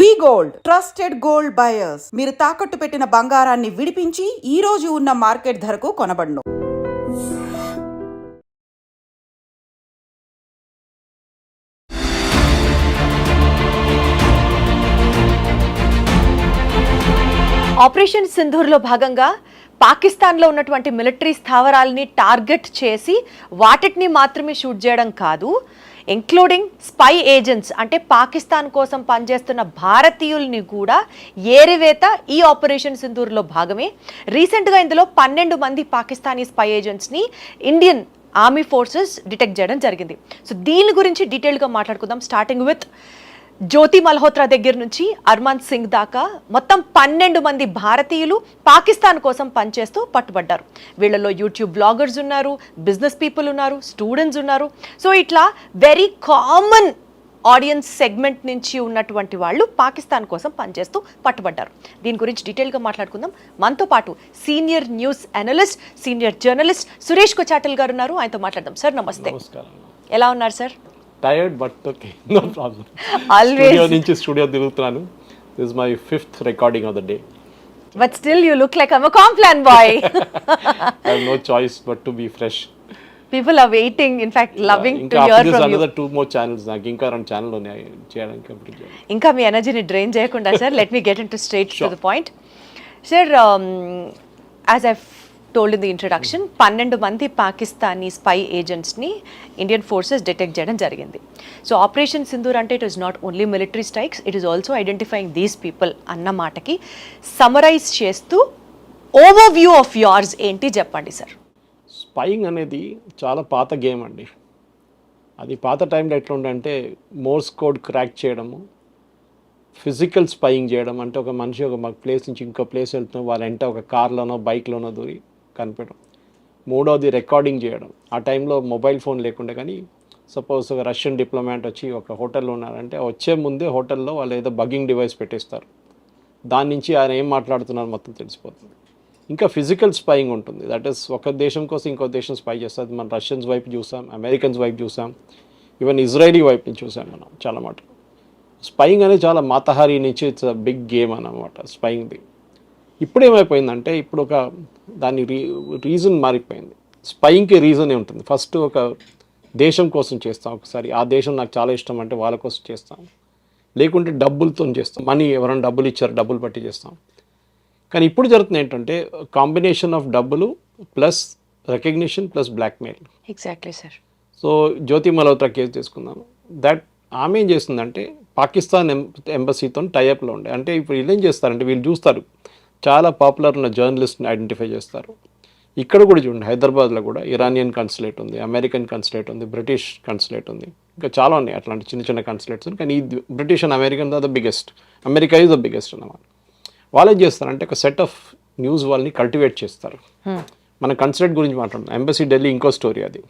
వి gold trusted gold buyers. మీరు తాకట్టు పెట్టిన బంగారాన్ని విడిపించి ఈ రోజు ఉన్న మార్కెట్ ధరకు కొనబడును. ఆపరేషన్ సింధూర్లో భాగంగా పాకిస్తాన్లో ఉన్నటువంటి మిలిటరీ స్థావరాలని టార్గెట్ చేసి వాటిని మాత్రమే షూట్ చేయడం కాదు, ఇంక్లూడింగ్ స్పై ఏజెంట్స్ అంటే పాకిస్తాన్ కోసం పనిచేస్తున్న భారతీయుల్ని కూడా ఏరివేత ఈ ఆపరేషన్ సింధూర్లో భాగమే. రీసెంట్గా ఇందులో 12 మంది పాకిస్తానీ స్పై ఏజెంట్స్ని ఇండియన్ ఆర్మీ ఫోర్సెస్ డిటెక్ట్ చేయడం జరిగింది. సో దీని గురించి డీటెయిల్గా మాట్లాడుకుందాం. స్టార్టింగ్ విత్ జ్యోతి మల్హోత్రా దగ్గర నుంచి అర్మాన్ సింగ్ దాకా మొత్తం 12 మంది భారతీయులు పాకిస్తాన్ కోసం పనిచేస్తూ పట్టుబడ్డారు. వీళ్ళలో యూట్యూబ్ బ్లాగర్స్ ఉన్నారు, బిజినెస్ పీపుల్ ఉన్నారు, స్టూడెంట్స్ ఉన్నారు. సో ఇట్లా వెరీ కామన్ ఆడియన్స్ సెగ్మెంట్ నుంచి ఉన్నటువంటి వాళ్ళు పాకిస్తాన్ కోసం పనిచేస్తూ పట్టుబడ్డారు. దీని గురించి డీటెయిల్గా మాట్లాడుకుందాం. మనతో పాటు senior news analyst, senior journalist Suresh Kochattil గారు ఉన్నారు. ఆయనతో మాట్లాడదాం. సార్ నమస్తే. ఎలా ఉన్నారు sir? Tired but okay, no problem. Always studio నుంచి స్టూడియో తిరుగుతున్నాను. This is my 5th recording of the day. But still you look like I'm a Complan boy. I have no choice but to be fresh. People are waiting, in fact, loving to hear from you. Another 2 more channels. నాకు ఇంకా 2 channel ఉన్నాయి చేయడానికి complete చేయాలి. ఇంకా మీ ఎనర్జీని drain చేయకుండా sir, let me get in to straight to the point. Sir, as I told in the introduction, 12 మంది Pakistani spy ఏజెంట్స్ని ఇండియన్ ఫోర్సెస్ డిటెక్ట్ చేయడం జరిగింది. సో ఆపరేషన్ సింధూర్ అంటే it is not only military strikes, it is also identifying these people అన్న మాటకి summarise చేస్తూ over view of yours ఏంటి చెప్పండి సార్. స్పైయింగ్ అనేది చాలా పాత గేమ్ అండి. అది పాత టైంలో ఎట్లా ఉండంటే మోర్స్ కోడ్ క్రాక్ చేయడము, ఫిజికల్ స్పైయింగ్ చేయడం అంటే ఒక మనిషి ఒక ప్లేస్ నుంచి ఇంకో ప్లేస్ వెళ్తున్నాం, వాళ్ళ వెంట ఒక కార్లోనో బైక్లోనో దూరి కనిపెట్టడం. మూడవది రికార్డింగ్ చేయడం. ఆ టైంలో మొబైల్ ఫోన్ లేకుండా, కానీ సపోజ్ ఒక రష్యన్ డిప్లొమాట్ వచ్చి ఒక హోటల్లో ఉన్నారంటే వచ్చే ముందే హోటల్లో వాళ్ళు ఏదో బగ్గింగ్ డివైస్ పెట్టేస్తారు. దాని నుంచి ఆయన ఏం మాట్లాడుతున్నారు మొత్తం తెలిసిపోతుంది. ఇంకా ఫిజికల్ స్పైయింగ్ ఉంటుంది. దట్ ఈస్ ఒక దేశం కోసం ఇంకో దేశం స్పై చేస్తుంది. మనం రష్యన్స్ వైపు చూసాం, అమెరికన్స్ వైపు చూసాం, ఈవెన్ ఇజ్రాయలీ వైపు నుంచి చూసాం మనం చాలా మాట. స్పైయింగ్ అనేది చాలా మాతహారీ నుంచి ఇట్స్ అ బిగ్ గేమ్ అన్నమాట స్పైయింగ్ది. ఇప్పుడు ఏమైపోయిందంటే ఇప్పుడు ఒక దాని రీజన్ మారిపోయింది. స్పైయింగ్కి రీజనే ఉంటుంది. ఫస్ట్ ఒక దేశం కోసం చేస్తాం, ఒకసారి ఆ దేశం నాకు చాలా ఇష్టం అంటే వాళ్ళ కోసం చేస్తాం, లేకుంటే డబ్బులతో చేస్తాం, మనీ ఎవరైనా డబ్బులు ఇచ్చారు డబ్బులు పట్టి చేస్తాం. కానీ ఇప్పుడు జరుగుతుంది ఏంటంటే కాంబినేషన్ ఆఫ్ డబ్బులు plus recognition plus blackmail. Exactly sir. So Jyoti Malhotra case తీసుకుందాము. ఆమె ఏం చేస్తుందంటే పాకిస్తాన్ ఎంబసీతో టైఅప్లో ఉండే, అంటే ఇప్పుడు వీళ్ళు ఏం చేస్తారంటే వీళ్ళు చూస్తారు చాలా పాపులర్ ఉన్న జర్నలిస్ట్ని ఐడెంటిఫై చేస్తారు. ఇక్కడ కూడా చూడండి, హైదరాబాద్లో కూడా ఇరానియన్ కన్సులేట్ ఉంది, అమెరికన్ కన్సులేట్ ఉంది, బ్రిటిష్ కన్సులేట్ ఉంది, ఇంకా చాలా ఉన్నాయి అట్లాంటి చిన్న చిన్న కన్సులేట్స్. కానీ ఈ British and American the biggest, America is the biggest అన్నమాట. వాళ్ళు ఏం చేస్తారంటే ఒక సెట్ ఆఫ్ న్యూస్ వాళ్ళని కల్టివేట్ చేస్తారు. మన కన్సులేట్ గురించి మాట్లాడుతున్నాం, ఎంబసీ ఢిల్లీ ఇంకో స్టోరీ అది.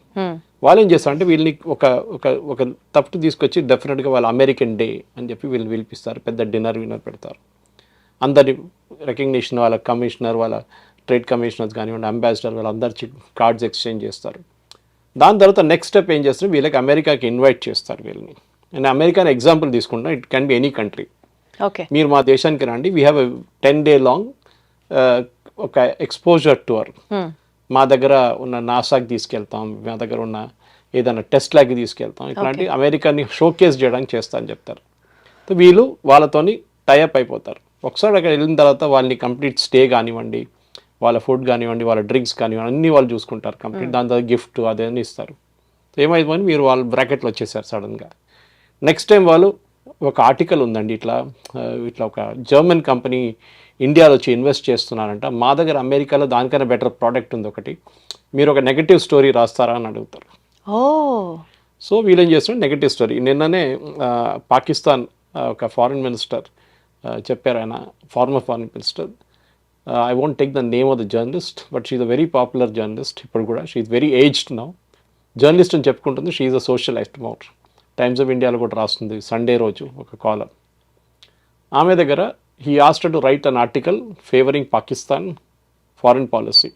వాళ్ళు ఏం చేస్తారంటే వీళ్ళని ఒక ఒక ఒక తప్పు తీసుకొచ్చి డెఫినెట్గా వాళ్ళ అమెరికన్ డే అని చెప్పి వీళ్ళు పిలిపిస్తారు, పెద్ద డిన్నర్ పెడతారు. అందరి రికగ్నిషన్, వాళ్ళ కమిషనర్, వాళ్ళ ట్రేడ్ కమిషనర్స్ కానివ్వండి, అంబాసిడర్, వాళ్ళందరి కార్డ్స్ ఎక్స్చేంజ్ చేస్తారు. దాని తర్వాత నెక్స్ట్ స్టెప్ ఏం చేస్తారు, వీళ్ళకి అమెరికాకి ఇన్వైట్ చేస్తారు వీళ్ళని. నేను అమెరికాని ఎగ్జాంపుల్ తీసుకుంటాను, it can be any country. Okay, మీరు మా దేశానికి రండి, వీ హ్యావ్ 10 day లాంగ్ ఒక ఎక్స్పోజర్ టూర్. మా దగ్గర ఉన్న నాసాకి తీసుకెళ్తాం, మా దగ్గర ఉన్న ఏదైనా టెస్ట్ లాగా తీసుకెళ్తాం, ఇట్లాంటి అమెరికాని షోకేస్ చేయడానికి చేస్తా అని చెప్తారు. సో వీళ్ళు వాళ్ళతోని టైఅప్ అయిపోతారు. ఒకసారి అక్కడ వెళ్ళిన తర్వాత వాళ్ళని కంప్లీట్ స్టే కానివ్వండి, వాళ్ళ ఫుడ్ కానివ్వండి, వాళ్ళ డ్రింక్స్ కానివ్వండి అన్నీ వాళ్ళు చూసుకుంటారు కంప్లీట్. దాని తర్వాత గిఫ్ట్ అదేని ఇస్తారు. ఏమైపోయింది, మీరు వాళ్ళ బ్రాకెట్లో వచ్చేసారు సడన్గా. నెక్స్ట్ టైం వాళ్ళు ఒక ఆర్టికల్ ఉందండి, ఇట్లా ఒక జర్మన్ కంపెనీ ఇండియాలో వచ్చి ఇన్వెస్ట్ చేస్తున్నారంట, మా దగ్గర అమెరికాలో దానికన్నా బెటర్ ప్రోడక్ట్ ఉంది ఒకటి, మీరు ఒక నెగటివ్ స్టోరీ రాస్తారా అని అడుగుతారు. సో వీళ్ళేం చేస్తున్నారు, నెగటివ్ స్టోరీ. నిన్ననే పాకిస్తాన్ ఒక ఫారిన్ మినిస్టర్ చెప్పారు, ఆయన former foreign minister, I won't take the name of the journalist but she is a very popular journalist. ఇప్పుడు కూడా she is very aged now, journalist అని చెప్పుకుంటుంది. She is a socialist more. Times of ఇండియాలో కూడా రాస్తుంది Sunday రోజు ఒక కాలర్. ఆమె దగ్గర he asked to write an article favouring Pakistan foreign policy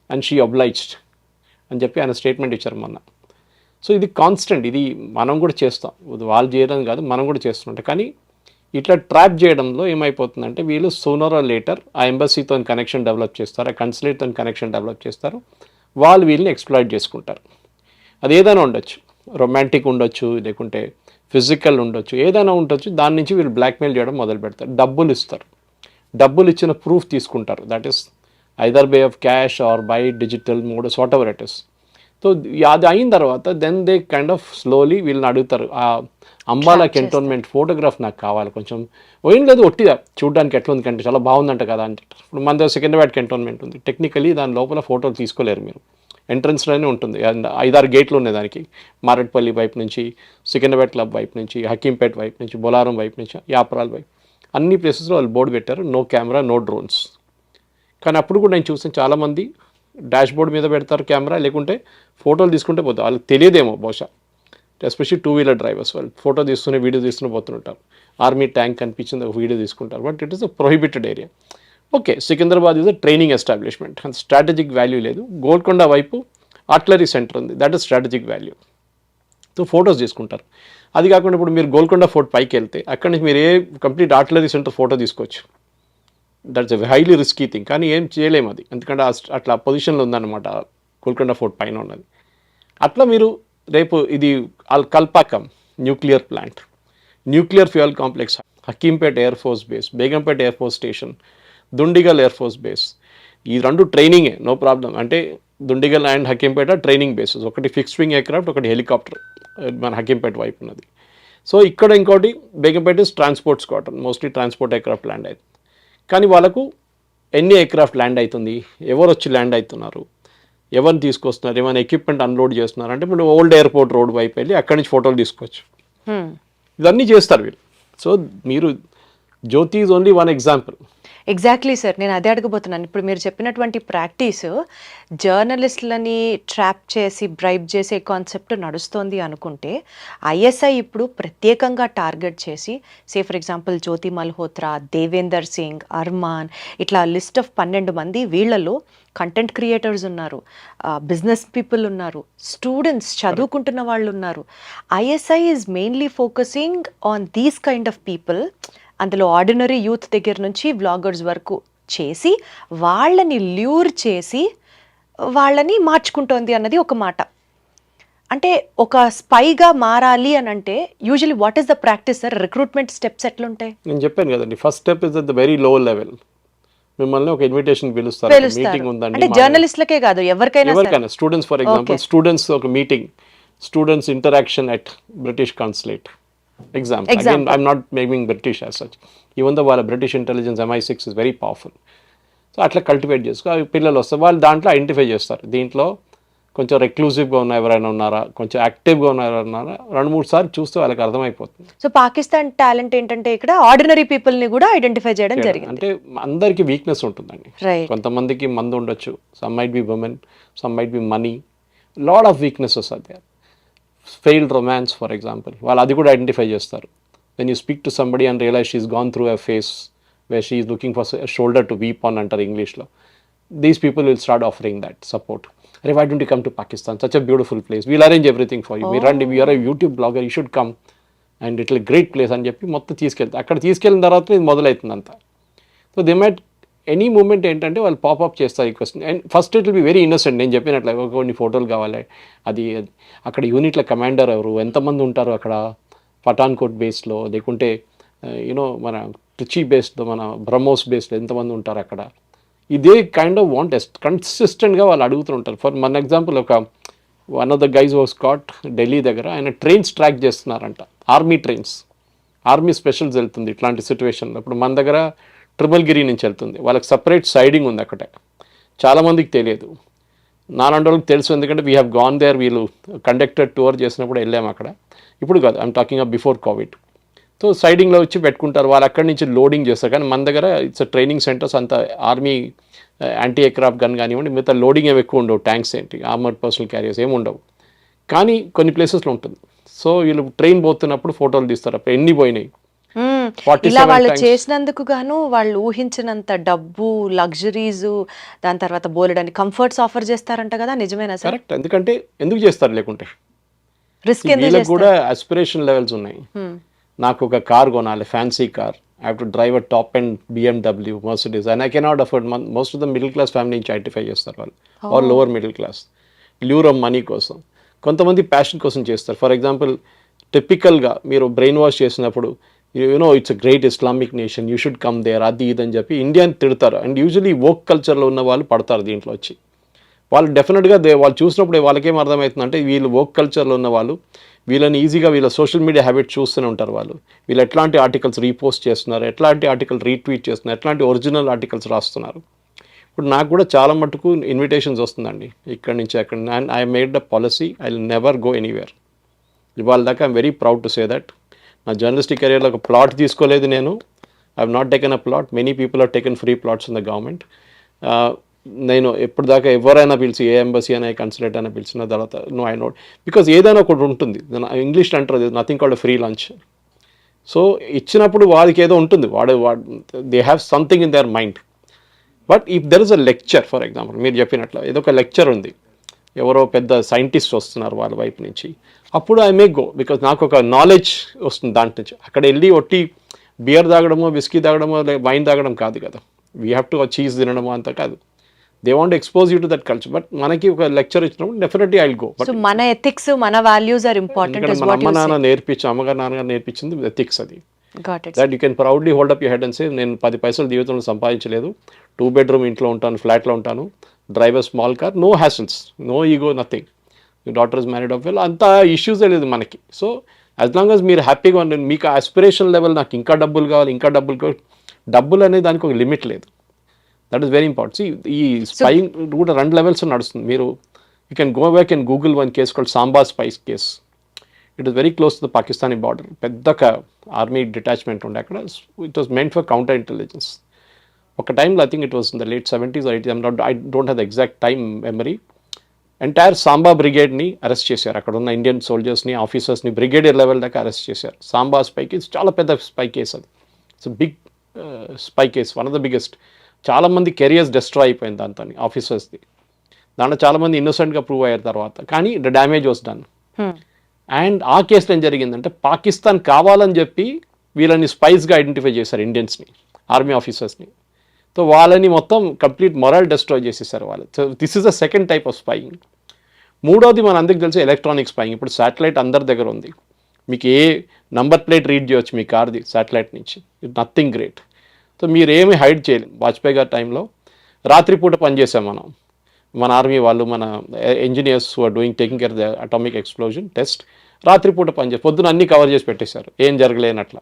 and she obliged అని చెప్పి ఆయన స్టేట్మెంట్ ఇచ్చారు మొన్న. సో ఇది కాన్స్టెంట్, ఇది మనం కూడా చేస్తాం, వాళ్ళు చేయడం కాదు మనం కూడా చేస్తుంటాం. కానీ ఇట్లా ట్రాప్ చేయడంలో ఏమైపోతుందంటే వీళ్ళు సూనర్ ఆర్ లేటర్ ఆ ఎంబసీతో కనెక్షన్ డెవలప్ చేస్తారు, ఆ కన్సులేట్తో కనెక్షన్ డెవలప్ చేస్తారు, వాళ్ళు వీళ్ళని ఎక్స్ప్లాయిట్ చేసుకుంటారు. అది ఏదైనా ఉండొచ్చు, రొమాంటిక్ ఉండొచ్చు, లేకుంటే ఫిజికల్ ఉండొచ్చు, ఏదైనా ఉండొచ్చు. దాని నుంచి వీళ్ళు బ్లాక్మెయిల్ చేయడం మొదలు పెడతారు. డబ్బులు ఇస్తారు, డబ్బులు ఇచ్చిన ప్రూఫ్ తీసుకుంటారు. That is either way of cash or by digital modes whatever it is. So అది అయిన తర్వాత then they kind of slowly వీళ్ళని అడుగుతారు, ఆ అంబాలా కంటోన్మెంట్ ఫోటోగ్రాఫ్ నాకు కావాలి, కొంచెం ఏం లేదు ఒట్టిగా చూడడానికి ఎట్లా ఉంది కంటే చాలా బాగుందంట కదా అని చెప్పారు. ఇప్పుడు మన దగ్గర సికింద్రాబాద్ కంటోన్మెంట్ ఉంది, టెక్నికలీ దాని లోపల ఫోటోలు తీసుకోలేరు మీరు, ఎంట్రన్స్లోనే ఉంటుంది. అండ్ 5-6 గేట్లు ఉన్నాయి దానికి, మారేడ్పల్లి వైపు నుంచి, సికింద్రాబాద్ క్లబ్ వైపు నుంచి, హకీంపేట్ వైపు నుంచి, బొలారం వైపు నుంచి, యాపరాల్ వైపు, అన్ని ప్లేసెస్లో వాళ్ళు బోర్డు పెట్టారు, నో కెమెరా నో డ్రోన్స్. కానీ అప్పుడు కూడా నేను చూసాను చాలామంది డాష్ బోర్డ్ మీద పెడతారు కెమెరా, లేకుంటే ఫోటోలు తీసుకుంటే పోతారు. వాళ్ళకి తెలియదేమో బహుశా, ఎస్పెషల్లీ 2-వీలర్ డ్రైవర్స్, వాళ్ళు ఫోటో తీస్తూనే వీడియో తీస్తూనే పోతుంటారు. ఆర్మీ ట్యాంక్ కనిపించింది ఒక వీడియో తీసుకుంటారు, but it is a prohibited area. Okay, Secunderabad is a training establishment, అంత స్ట్రాటజిక్ వాల్యూ లేదు. గోల్కొండ వైపు ఆర్టిలరీ సెంటర్ ఉంది, that is strategic value. So photos తీసుకుంటారు. అది కాకుండా ఇప్పుడు మీరు గోల్కొండ ఫోర్ట్ పైకి వెళ్తే అక్కడి నుంచి మీరు కంప్లీట్ ఆర్టిలరీ సెంటర్ ఫోటో తీసుకోవచ్చు. That's a highly risky thing, కానీ ఏం చేయలేము అది, ఎందుకంటే అట్లా పొజిషన్లో ఉందన్నమాట గోల్కొండ ఫోర్ట్ పైన ఉన్నది. అట్లా మీరు రేపు ఇది Kalpakkam nuclear plant, nuclear fuel complex, Hakimpet air Force base, Begumpet air force station, Dundigal air Force base, ఈ రెండు ట్రైనింగే, నో ప్రాబ్లం. అంటే Dundigal and Hakimpet training bases, ఒకటి ఫిక్స్డ్ వింగ్ ఎయిర్క్రాఫ్ట్, ఒకటి హెలికాప్టర్ మన హకీంపేట వైపు ఉన్నది. సో ఇక్కడ ఇంకోటి Begumpet is transport squadron, mostly transport aircraft land అవుతుంది. కానీ వాళ్ళకు ఎన్ని ఎయిర్క్రాఫ్ట్ ల్యాండ్ అవుతుంది, ఎవరు వచ్చి ల్యాండ్ అవుతున్నారు, ఎవరిని తీసుకొస్తున్నారు, ఏమైనా ఎక్విప్మెంట్ అన్లోడ్ చేస్తున్నారు అంటే ఇప్పుడు ఓల్డ్ ఎయిర్పోర్ట్ రోడ్ వైపు వెళ్ళి అక్కడి నుంచి ఫోటోలు తీసుకోవచ్చు. ఇవన్నీ చేస్తారు వీళ్ళు. సో మీరు Jyoti is only one example. Exactly sir, నేను అదే అడగబోతున్నాను. ఇప్పుడు మీరు చెప్పినటువంటి ప్రాక్టీస్ జర్నలిస్టులని ట్రాప్ చేసి బ్రైబ్ చేసే కాన్సెప్ట్ నడుస్తోంది అనుకుంటే, ఐఎస్ఐ ఇప్పుడు ప్రత్యేకంగా టార్గెట్ చేసి ఫర్ ఎగ్జాంపుల్ జ్యోతి మల్హోత్రా, దేవేందర్ సింగ్, అర్మాన్, ఇట్లా లిస్ట్ ఆఫ్ 12 మంది, వీళ్ళలో కంటెంట్ క్రియేటర్స్ ఉన్నారు, బిజినెస్ పీపుల్ ఉన్నారు, స్టూడెంట్స్ చదువుకుంటున్న వాళ్ళు ఉన్నారు. ISI is mainly focusing on these kind of people. అందులో ఆర్డినరీ యూత్ దగ్గర నుంచి వ్లాగర్స్ వరకు చేసి వాళ్ళని ల్యూర్ చేసి వాళ్ళని మార్చుకుంటోంది అన్నది ఒక మాట. అంటే ఒక స్పైగా మారాలి అని అంటే usually what is the practice sir? Recruitment steps ఎట్లుంటాయి? నేను చెప్పాను కదండి, first step is at the very low level. మిమ్మల్ని ఒక ఇన్విటేషన్ పిలుస్తారు, మీటింగ్ ఉందండి. అంటే జర్నలిస్టులకే కాదు, ఎవరికైనా, స్టూడెంట్స్ ఫర్ ఎగ్జాంపుల్, స్టూడెంట్స్ ఒక meeting, students interaction at British consulate example. Again, I'm not making British as such. Even though వాళ్ళ British intelligence MI6 is very powerful. So అట్లా కల్టివేట్ చేసుకో, పిల్లలు వస్తారు, వాళ్ళు దాంట్లో ఐడెంటిఫై చేస్తారు. దీంట్లో కొంచెం రెక్లూజివ్గా ఉన్న ఎవరైనా ఉన్నారా, కొంచెం యాక్టివ్గా ఉన్న ఎవరైనా ఉన్నారా, 2-3 సార్లు చూస్తే వాళ్ళకి అర్థమైపోతుంది. సో పాకిస్తాన్ టాలెంట్ ఏంటంటే ఇక్కడ ఆర్డినరీ పీపుల్ని కూడా ఐడెంటిఫై చేయడం జరిగింది. అంటే అందరికీ వీక్నెస్ ఉంటుందండి. Right. కొంతమందికి మందు ఉండొచ్చు, some might be women, some might be money, lot of weaknesses are there. Failed romance for example, వాళ్ళు అది కూడా ఐడెంటిఫై చేస్తారు. When you speak to somebody and realise she's gone through a phase where she is looking for shoulder to weep on అంటారు ఇంగ్లీష్లో. These people will start offering that support. అరే why don't you come to Pakistan, such a beautiful place, we'll arrange everything for you, మీరు రండి, we are a YouTube blogger, you should come and ఇట్లా great place అని చెప్పి మొత్తం తీసుకెళ్తారు. అక్కడ తీసుకెళ్ళిన తర్వాత ఇది మొదలవుతుంది అంతా. So they might any moment ఏంటంటే వాళ్ళు పాపప్ చేస్తారు ఈ question. And first it will be very innocent. నేను చెప్పినట్లే కొన్ని ఫోటోలు కావాలి, అది అక్కడ యూనిట్ల కమాండర్ ఎవరు, ఎంతమంది ఉంటారు అక్కడ పఠాన్కోట్ బేస్లో, లేకుంటే యూనో మన ట్రిచీ బేస్లో, మన బ్రహ్మోస్ బేస్లో ఎంతమంది ఉంటారు అక్కడ. ఇదే కైండ్ ఆఫ్ వాంట్ కన్సిస్టెంట్గా వాళ్ళు అడుగుతుంటారు. ఫర్ మన ఎగ్జాంపుల్ ఒక one of the guys was caught Delhi దగ్గర, ఆయన ట్రైన్స్ ట్రాక్ చేస్తున్నారంట, ఆర్మీ ట్రైన్స్, ఆర్మీ స్పెషల్స్ వెళ్తుంది ఇట్లాంటి సిచ్యువేషన్లో. ఇప్పుడు మన దగ్గర ట్రిపుల్గిరి నుంచి వెళ్తుంది, వాళ్ళకి సపరేట్ సైడింగ్ ఉంది అక్కడే, చాలామందికి తెలియదు, నాలాంటి వాళ్ళకి తెలుసు, ఎందుకంటే వీ హ్యావ్ గాన్ దేర్. వీళ్ళు కండక్టెడ్ టూర్ చేసినప్పుడు వెళ్ళాము అక్కడ, ఇప్పుడు కాదు, I'm talking of before covid. So సైడింగ్లో వచ్చి పెట్టుకుంటారు, వాళ్ళు అక్కడి నుంచి లోడింగ్ చేస్తారు. కానీ మన దగ్గర ఇట్స్ ట్రైనింగ్ సెంటర్స్, అంత ఆర్మీ యాంటీ ఎయిర్క్రాఫ్ట్ గన్ కానివ్వండి, మిగతా లోడింగ్ ఏమి ఎక్కువ ఉండవు, ట్యాంక్స్ ఏంటి, ఆర్మర్డ్ పర్సనల్ క్యారియర్స్ ఏమి ఉండవు, కానీ కొన్ని ప్లేసెస్లో ఉంటుంది. సో వీళ్ళు ట్రైన్ పోతున్నప్పుడు ఫోటోలు తీస్తారు, అప్పుడు ఎన్ని పోయినాయి. ఇలా వాళ్ళు చేసినందుకు గాను వాళ్ళు ఊహించినంత డబ్బు, లగ్జరీస్, దాని తర్వాత బోలెడని కంఫర్ట్స్ ఆఫర్ చేస్తారంట కదా, నిజమేనా సార్? కరెక్ట్. ఎందుకంటే ఎందుకు చేస్తారు లేకుంటే, రిస్క్ వీళ్ళకి కూడా ఆస్పిరేషన్ లెవెల్స్ ఉన్నాయి. నాకు ఒక కార్ కొనాలి, fancy car, I have to drive a top and BMW, Mercedes, and I cannot afford. Most of the middle class family నుంచి ఐడెంటిఫై చేస్తారు వాళ్ళు, or lower middle class, lure of money కోసం. కొంతమంది passion కోసం చేస్తారు. For example, టిపికల్గా మీరు brain wash చేసినప్పుడు you know it's a great Islamic nation, you should come there, అది ఇది అని చెప్పి ఇండియాని తిడతారు. అండ్ యూజువలీ వోక్ కల్చర్లో ఉన్న వాళ్ళు పడతారు దీంట్లో వచ్చి. వాళ్ళు డెఫినెట్గా వాళ్ళు చూసినప్పుడు వాళ్ళకేం అర్థమవుతుందంటే వీళ్ళు వోక్ కల్చర్లో ఉన్న వాళ్ళు, వీళ్ళని ఈజీగా వీళ్ళ సోషల్ మీడియా హ్యాబిట్ చూస్తూనే ఉంటారు. వీళ్ళు ఎట్లాంటి ఆర్టికల్స్ రీపోస్ట్ చేస్తున్నారు, ఎట్లాంటి ఆర్టికల్ రీట్వీట్ చేస్తున్నారు, ఎట్లాంటి ఒరిజినల్ ఆర్టికల్స్ రాస్తున్నారు. ఇప్పుడు నాకు కూడా చాలా మటుకు ఇన్విటేషన్స్ వస్తుందండి ఇక్కడి నుంచి అక్కడ. And I made the policy, I will never go anywhere. ఇవాళ దాకా I'm very proud to say that. నా జర్నలిస్టిక్ కెరియర్లో ఒక ప్లాట్ తీసుకోలేదు నేను. I have not taken a plot. Many people have taken free plots in the government. నేను ఎప్పుడు దాకా ఎవరైనా పిలిచి, ఏ ఎంబసీ అయినా, కన్సులేట్ అయినా పిలిచిన తర్వాత నో, ఐ నోట్, బికాజ్ ఏదైనా ఒకటి ఉంటుంది. ఇంగ్లీష్లో అంటారు nothing called free lunch. So ఇచ్చినప్పుడు వాడికి ఏదో ఉంటుంది, they have something in their mind. But if there is a lecture, for example మీరు చెప్పినట్లు ఏదో ఒక లెక్చర్ ఉంది, ఎవరో పెద్ద సైంటిస్ట్ వస్తున్నారు వాళ్ళ వైపు నుంచి, అప్పుడు ఐ మే గో, బికాజ్ నాకు ఒక నాలెడ్జ్ వస్తుంది దాంట్ నుంచి. అక్కడ వెళ్ళి ఒట్టి బియర్ తాగడమో, విస్కీ తాగడమో, వైన్ తాగడం కాదు కదా. వీ హ్యావ్ టు చీజ్ తినడమో అంత కాదు. They want expose you to that culture. But మనకి ఒక లెక్చర్ ఇచ్చినప్పుడు definitely I will go. So మన ఎథిక్స్, మన వాల్యూస్ ఆర్ ఇంపార్టెంట్. మన అమ్మ నాన్న అమ్మగారు నాన్నగారు నేర్పించింది ఎథిక్స్. అది got it. That you can proudly hold up your head and say, నేను 10 పైసలు జీవితంలో సంపాదించలేదు, 2 bedroom ఇంట్లో ఉంటాను, ఫ్లాట్లో ఉంటాను, drive a small car, no hassles, no ego, nothing. మీ daughter is married off well, అంత ఇష్యూసే లేదు మనకి. సో యాజ్ లాంగ్ యాజ్ మీరు హ్యాపీగా ఉండండి. మీకు ఆస్పిరేషన్ లెవెల్, నాకు ఇంకా డబ్బులు కావాలి, ఇంకా డబ్బులు కావాలి, డబ్బులు అనేది దానికి ఒక లిమిట్ లేదు. That is very important. ఈ స్పైయింగ్ కూడా 2 levels నడుస్తుంది. మీరు you can go back and google one case called Samba spies case. It is very close to the Pakistani border. పెద్ద ఆర్మీ డిటాచ్మెంట్ ఉండే అక్కడ. It was meant for counter intelligence. ఒక టైంలో I think it was in the late 70s or 80s, I don't have the exact time memory. Entire Samba బ్రిగేడ్ని arrest చేశారు. అక్కడ ఉన్న Indian సోల్జర్స్ని, ఆఫీసర్స్ని, బ్రిగేడియర్ లెవెల్ దాకా అరెస్ట్ చేశారు. సాంబా స్పై కేస్ చాలా పెద్ద స్పై కేస్. అది it's big spy case, one of the biggest. చాలామంది కెరియర్స్ డిస్ట్రాయ్ అయిపోయింది దాంతో, ఆఫీసర్స్ది. దాంట్లో చాలామంది ఇన్నోసెంట్గా ప్రూవ్ అయ్యారు తర్వాత, కానీ the damage was done. And ఆ కేసులో ఏం జరిగిందంటే, పాకిస్తాన్ కావాలని చెప్పి వీళ్ళని స్పైస్గా ఐడెంటిఫై చేశారు, ఇండియన్స్ని, ఆర్మీ ఆఫీసర్స్ని. సో వాళ్ళని మొత్తం కంప్లీట్ మొరల్ డిస్ట్రాయ్ చేసేసారు వాళ్ళు. So this is the second type of spying. మూడోది మన అందరికి తెలిసి ఎలక్ట్రానిక్ స్పైయింగ్. ఇప్పుడు శాటిలైట్ అందరి దగ్గర ఉంది. మీకు ఏ నంబర్ ప్లేట్ రీడ్ చేయొచ్చు మీ కార్ది శాటిలైట్ నుంచి. It nothing great. సో మీరు ఏమి హైడ్ చేయలేము. వాజ్పేయి గారి టైంలో రాత్రిపూట పనిచేసాం మనం, మన ఆర్మీ వాళ్ళు, మన engineers who are taking care the atomic explosion test, రాత్రిపూట పనిచేసి పొద్దున అన్నీ కవర్ చేసి పెట్టేశారు, ఏం జరగలేనట్లా.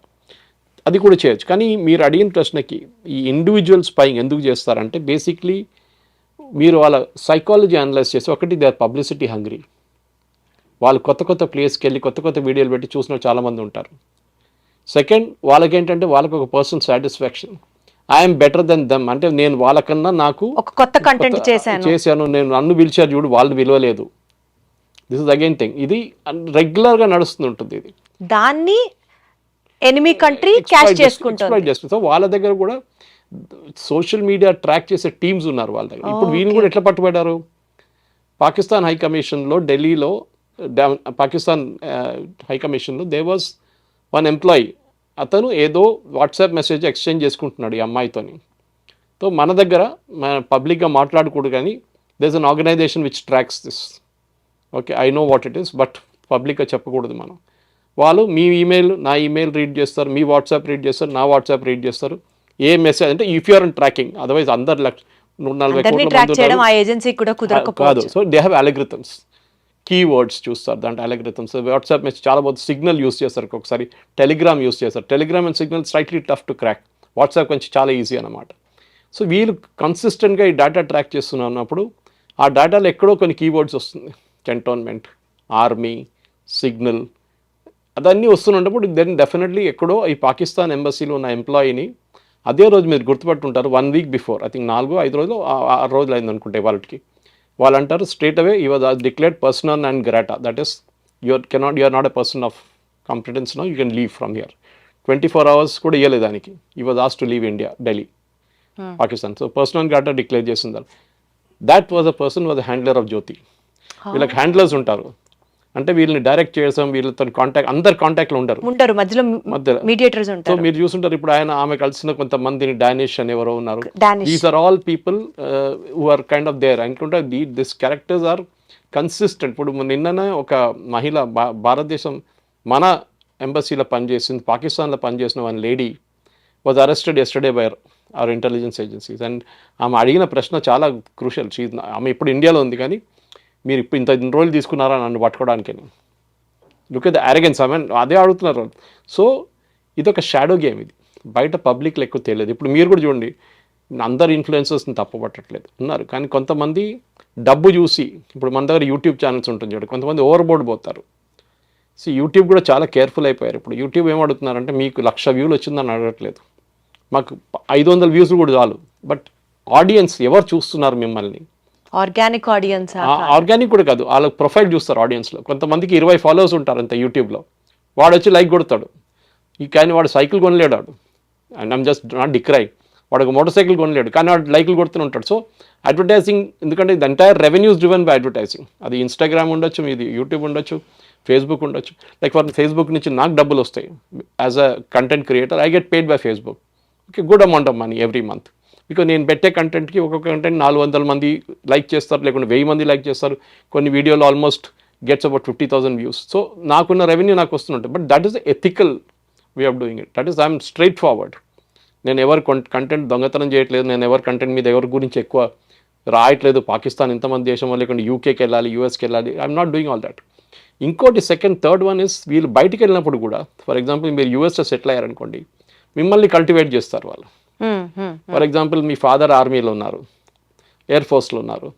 అది కూడా చేయొచ్చు. కానీ మీరు అడిగిన ప్రశ్నకి, ఈ ఇండివిజువల్ స్పైయింగ్ ఎందుకు చేస్తారంటే, బేసిక్లీ మీరు వాళ్ళ సైకాలజీ అనలైజ్ చేసి, ఒకటి దే ఆర్ పబ్లిసిటీ హంగ్రీ. వాళ్ళు కొత్త కొత్త ప్లేస్కి వెళ్ళి కొత్త కొత్త వీడియోలు పెట్టి చూసిన చాలామంది ఉంటారు. సెకండ్, వాళ్ళకేంటంటే వాళ్ళకి ఒక personal satisfaction, I'm better than them. అంటే నేను వాళ్ళకన్నా నాకు ఒక కొత్త కంటెంట్ చేశాను, నేను నన్ను పిలిచారు చూడు, వాళ్ళు పిలవలేదు. This is again thing. ఇది రెగ్యులర్గా నడుస్తుంటుంది. ఇది దాన్ని ఎనిమీ కంట్రీ క్యాష్ చేసుకుంటుంది. సో వాళ్ళ దగ్గర కూడా సోషల్ మీడియా ట్రాక్ చేసే టీమ్స్ ఉన్నారు వాళ్ళ దగ్గర. ఇప్పుడు వీళ్ళు కూడా ఎట్లా పట్టుబడ్డారు, పాకిస్తాన్ హై కమిషన్లో, ఢిల్లీలో పాకిస్తాన్ హై కమిషన్లో దే వాజ్ వన్ ఎంప్లాయీ. అతను ఏదో వాట్సాప్ మెసేజ్ ఎక్స్చేంజ్ చేసుకుంటున్నాడు ఈ అమ్మాయితోని. సో మన దగ్గర పబ్లిక్గా మాట్లాడకూడదు, కానీ there is an organisation which tracks this. Okay, I know what it is, but పబ్లిక్గా చెప్పకూడదు మనం. వాళ్ళు మీ ఈమెయిల్, నా ఈమెయిల్ రీడ్ చేస్తారు, మీ వాట్సాప్ రీడ్ చేస్తారు, నా వాట్సాప్ రీడ్ చేస్తారు. ఏ మెసేజ్ అంటే if you're in tracking, otherwise అందరు 140 కాదు. So they have algorithms, keywords చూస్తారు దాంట్లో అలగ్రిథమ్స్. వాట్సాప్ మెసేజ్ చాలా బాగా సిగ్నల్ యూస్ చేస్తారు, ఒకసారి టెలిగ్రామ్ యూస్ చేస్తారు. Telegram and signal slightly tough to crack, WhatsApp కొంచెం చాలా ఈజీ అనమాట. సో వీళ్ళు కన్సిస్టెంట్గా ఈ డేటా ట్రాక్ చేస్తున్నప్పుడు ఆ డేటాలో ఎక్కడో కొన్ని కీవర్డ్స్ వస్తుంది, కంటోన్మెంట్, ఆర్మీ, సిగ్నల్, అదన్నీ వస్తున్నప్పుడు దెన్ డెఫినెట్లీ ఎక్కడో ఈ పాకిస్తాన్ ఎంబసీలో ఉన్న ఎంప్లాయీని అదే రోజు మీరు గుర్తుపట్టుంటారు, 1 week బిఫోర్, ఐ థింక్ 4-5 రోజులు 6 రోజులు అయింది అనుకుంటే వాళ్ళకి. వాళ్ళు అంటారు straight away, he was declared persona non grata, that is you are not a person of competence, no you can leave from here. 24 hours కూడా ఇవ్వలేదు దానికి. He was asked to leave India, Delhi, Pakistan. So persona non grata declare చేసింది. That was a person was handler of Jyoti. వీళ్ళకి handlers ఉంటారు, అంటే వీళ్ళని direct చేసాం, వీళ్ళతో కాంటాక్ట్, అందరు కాంటాక్ట్లో ఉండరు, ఉంటారు మధ్యలో మధ్యలో మీడియేటర్స్ సో ఉంటారు. మీరు చూసుంటారు ఇప్పుడు ఆమె కలిసిన కొంతమందిని డానిష్ అని ఎవరో ఉన్నారు. Danish. These are all people who are kind of there అనుకుంటే దిస్ క్యారెక్టర్స్ ఆర్ కన్సిస్టెంట్. ఇప్పుడు నిన్ననే ఒక మహిళ భారతదేశం మన ఎంబసీలో పనిచేసింది, పాకిస్తాన్లో పనిచేసిన one lady was arrested yesterday by our intelligence agencies. And ఆమె అడిగిన ప్రశ్న చాలా క్రూషియల్. ఆమె ఇప్పుడు ఇండియాలో ఉంది, కానీ మీరు ఇప్పుడు ఇంత రోజులు తీసుకున్నారా నన్ను పట్టుకోవడానికి? Look at the arrogance. I mean అదే అడుగుతున్నారు. సో ఇదొక షాడో గేమ్. ఇది బయట పబ్లిక్లో ఎక్కువ తెలియదు. ఇప్పుడు మీరు కూడా చూడండి, అందరు ఇన్ఫ్లుయెన్సర్స్ని తప్పుపట్టట్లేదు ఉన్నారు, కానీ కొంతమంది డబ్బు చూసి, ఇప్పుడు మన దగ్గర యూట్యూబ్ ఛానల్స్ ఉంటుంది చూడండి, కొంతమంది ఓవర్బోర్డ్ పోతారు. సో యూట్యూబ్ కూడా చాలా కేర్ఫుల్ అయిపోయారు. ఇప్పుడు యూట్యూబ్ ఏం అడుగుతున్నారంటే మీకు 1,00,000 వ్యూలు వచ్చిందని అడగట్లేదు, మాకు 500 వ్యూస్ కూడా చాలు. బట్ ఆడియన్స్ ఎవరు చూస్తున్నారు మిమ్మల్ని? Organic audience. ఆర్గానిక్ కూడా కాదు, వాళ్ళ ప్రొఫైల్ చూస్తారు ఆడియన్స్లో. కొంతమందికి 20 ఫాలోవర్స్ ఉంటారు అంత యూట్యూబ్లో, వాడు వచ్చి లైక్ కొడతాడు. కానీ వాడు సైకిల్ కొనలేడు, వాడు and I'm just not decry, వాడు ఒక మోటార్ సైకిల్ కొనలేడు, కానీ వాడు లైక్లు కొడుతూనే ఉంటాడు. సో అడ్వర్టైజింగ్, ఎందుకంటే the entire revenues driven by advertising. అది ఇన్స్టాగ్రామ్ ఉండొచ్చు, ఇది యూట్యూబ్ ఉండొచ్చు, ఫేస్బుక్ ఉండొచ్చు. లైక్ ఫర్ ఫేస్బుక్ నుంచి నాకు డబ్బులు వస్తాయి as a content creator, I get paid by Facebook, okay, good amount of money every month. Because నేను పెట్టే కంటెంట్కి ఒక్కొక్క కంటెంట్ 400 మంది లైక్ చేస్తారు, లేకుంటే 1000 మంది లైక్ చేస్తారు. కొన్ని వీడియోలు almost gets about 50,000 views. So నాకున్న రెవెన్యూ నాకు వస్తుంటుంది. But that is ethical way of doing it. That is I'm straight forward. నేను ఎవరు కంటెంట్ దొంగతనం చేయట్లేదు, నేను ఎవరి కంటెంట్ మీద ఎవరి గురించి ఎక్కువ రాయట్లేదు. పాకిస్తాన్ ఇంతమంది దేశం, లేకుంటే యూకేకి వెళ్ళాలి, యూఎస్కి వెళ్ళాలి, I'm not doing all that. ఇంకోటి థర్డ్ వన్ ఇస్, వీళ్ళు బయటికి వెళ్ళినప్పుడు కూడా, ఫర్ ఎగ్జాంపుల్ మీరు యూఎస్లో సెటిల్ అయ్యారనుకోండి, మిమ్మల్ని కల్టివేట్ చేస్తారు వాళ్ళు. ఫర్ ఎగ్జాంపుల్ మీ ఫాదర్ ఆర్మీలో ఉన్నారు, ఎయిర్ ఫోర్స్లో ఉన్నారు,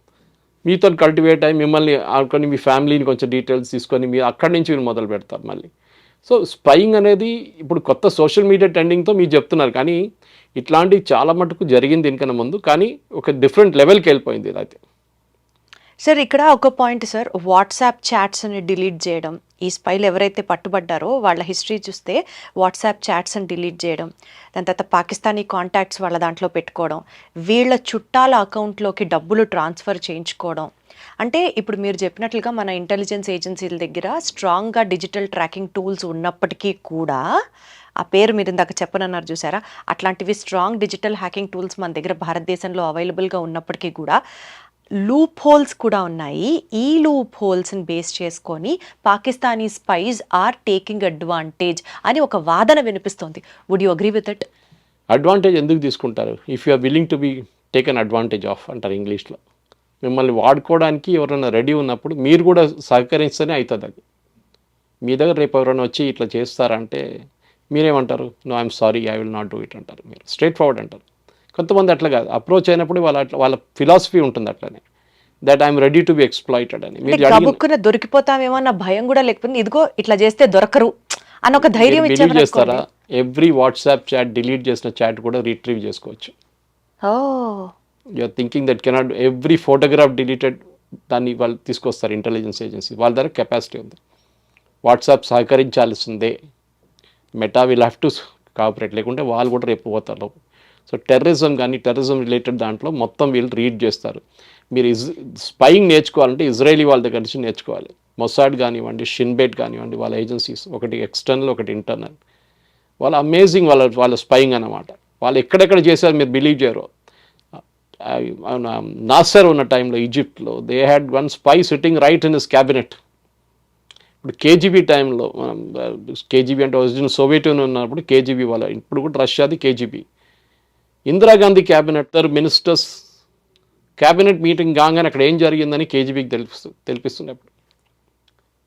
మీతో కల్టివేట్ అయ్యి మిమ్మల్ని ఆడుకొని మీ ఫ్యామిలీని కొంచెం డీటెయిల్స్ తీసుకొని మీరు అక్కడి నుంచి మీరు మొదలు పెడతారు మళ్ళీ. సో స్పైయింగ్ అనేది ఇప్పుడు కొత్త సోషల్ మీడియా ట్రెండింగ్తో మీరు చెప్తున్నారు, కానీ ఇట్లాంటివి చాలా మటుకు జరిగింది దీనికన్నా ముందు, కానీ ఒక డిఫరెంట్ లెవెల్కి వెళ్ళిపోయింది ఇది అయితే. సార్ ఇక్కడ ఒక పాయింట్ సార్, వాట్సాప్ చాట్స్ని డిలీట్ చేయడం. ఈ స్పైలు ఎవరైతే పట్టుబడ్డారో వాళ్ళ హిస్టరీ చూస్తే వాట్సాప్ చాట్స్ని డిలీట్ చేయడం, దాని తర్వాత పాకిస్తానీ కాంటాక్ట్స్ వాళ్ళ దాంట్లో పెట్టుకోవడం, వీళ్ళ చుట్టాల అకౌంట్లోకి డబ్బులు ట్రాన్స్ఫర్ చేయించుకోవడం. అంటే ఇప్పుడు మీరు చెప్పినట్లుగా మన ఇంటెలిజెన్స్ ఏజెన్సీల దగ్గర స్ట్రాంగ్గా డిజిటల్ ట్రాకింగ్ టూల్స్ ఉన్నప్పటికీ కూడా, ఆ పేరు మీరు ఇందాక చెప్పనన్నారు చూసారా, అట్లాంటివి స్ట్రాంగ్ డిజిటల్ హ్యాకింగ్ టూల్స్ మన దగ్గర భారతదేశంలో అవైలబుల్గా ఉన్నప్పటికీ కూడా లూప్ హోల్స్ కూడా ఉన్నాయి. ఈ లూప్ హోల్స్ని బేస్ చేసుకొని Pakistani spies are taking advantage అని ఒక వాదన వినిపిస్తోంది. Would you agree with it? Advantage ఎందుకు తీసుకుంటారు? If you are willing to be taken advantage of అంటారు ఇంగ్లీష్లో. మిమ్మల్ని వాడుకోవడానికి ఎవరైనా రెడీ ఉన్నప్పుడు మీరు కూడా సహకరిస్తేనే అవుతుంది. అది మీ దగ్గర రేపు ఎవరైనా వచ్చి ఇట్లా చేస్తారంటే మీరేమంటారు? No I'm sorry, I will not do it అంటారు. మీరు స్ట్రైట్ ఫార్వర్డ్ అంటారు. కొంతమంది అట్లా కాదు, అప్రోచ్ అయినప్పుడు వాళ్ళ ఫిలాసఫీ ఉంటుంది అట్లనే, that I'm ready to be exploited అని. మీరు దొరికిపోతామేమో అన్న భయం కూడా లేకపోతే, ఇదిగో ఇట్లా చేస్తే దొరకరు అని ఒక ధైర్యం చేస్తారా? ఎవ్రీ వాట్సాప్ చాట్ డిలీట్ చేసిన చాట్ కూడా రిట్రీవ్ చేసుకోవచ్చు. You're thinking that cannot. Every photograph deleted దాన్ని వాళ్ళు తీసుకొస్తారు ఇంటెలిజెన్స్ ఏజెన్సీ, వాళ్ళ దగ్గర కెపాసిటీ ఉంది. వాట్సాప్ సహకరించాల్సిందే, Meta will have to cooperate, లేకుంటే వాళ్ళు కూడా రేపు పోతారు. సో టెర్రరిజం కానీ టెర్రరిజం రిలేటెడ్ దాంట్లో మొత్తం వీళ్ళు రీడ్ చేస్తారు. మీరు స్పైయింగ్ నేర్చుకోవాలంటే ఇజ్రాయలీ వాళ్ళ దగ్గర నుంచి నేర్చుకోవాలి. మొసాడ్ కానివ్వండి, షిన్బెట్ కానివ్వండి, వాళ్ళ ఏజెన్సీస్, ఒకటి ఎక్స్టర్నల్ ఒకటి ఇంటర్నల్, వాళ్ళ అమేజింగ్ వాళ్ళ స్పైయింగ్ అన్నమాట. వాళ్ళు ఎక్కడెక్కడ చేశారు మీరు బిలీవ్ చేయరు. నాసర్ ఉన్న టైంలో ఈజిప్ట్లో they had one spy sitting right in his cabinet. ఇప్పుడు కేజీబీ టైంలో, కేజీబీ అంటే ఒరిజినల్ సోవియట్ యూనియన్ ఉన్నప్పుడు కేజీబీ వాళ్ళ, ఇప్పుడు కూడా రష్యాది KGB. Indira Gandhi cabinet ministers cabinet meeting కాగానే అక్కడ ఏం జరిగిందని కేజీబీకి తెలిపిస్తున్నప్పుడు.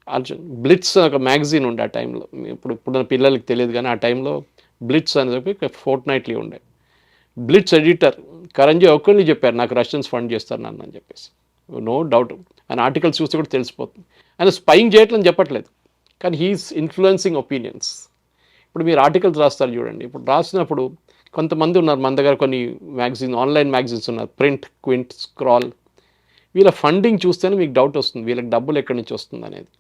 అర్జున్ బ్లిట్స్ ఒక మ్యాగజైన్ ఉండే ఆ టైంలో, ఇప్పుడు పిల్లలకి తెలియదు కానీ ఆ టైంలో బ్లిట్స్ అనేది ఫోర్ట్ నైట్లీ ఉండే. బ్లిట్స్ ఎడిటర్ కరంజీ ఒక్కరిని చెప్పారు, నాకు రష్యన్స్ ఫండ్ చేస్తారు నన్ను అని చెప్పేసి. నో డౌట్, ఆయన ఆర్టికల్స్ చూస్తే కూడా తెలిసిపోతుంది. ఆయన స్పైయింగ్ చేయట్లని చెప్పట్లేదు, కానీ హీఈస్ ఇన్ఫ్లుయెన్సింగ్ ఒపీనియన్స్. ఇప్పుడు మీరు ఆర్టికల్స్ రాస్తారు చూడండి, ఇప్పుడు రాసినప్పుడు కొంతమంది ఉన్నారు మన దగ్గర, కొన్ని మ్యాగజైన్, ఆన్లైన్ మ్యాగజైన్స్ ఉన్నారు, ప్రింట్, క్వింట్, స్క్రాల్. వీళ్ళ ఫండింగ్ చూస్తేనే మీకు డౌట్ వస్తుంది, వీళ్ళకి డబ్బులు ఎక్కడి నుంచి వస్తుంది అనేది.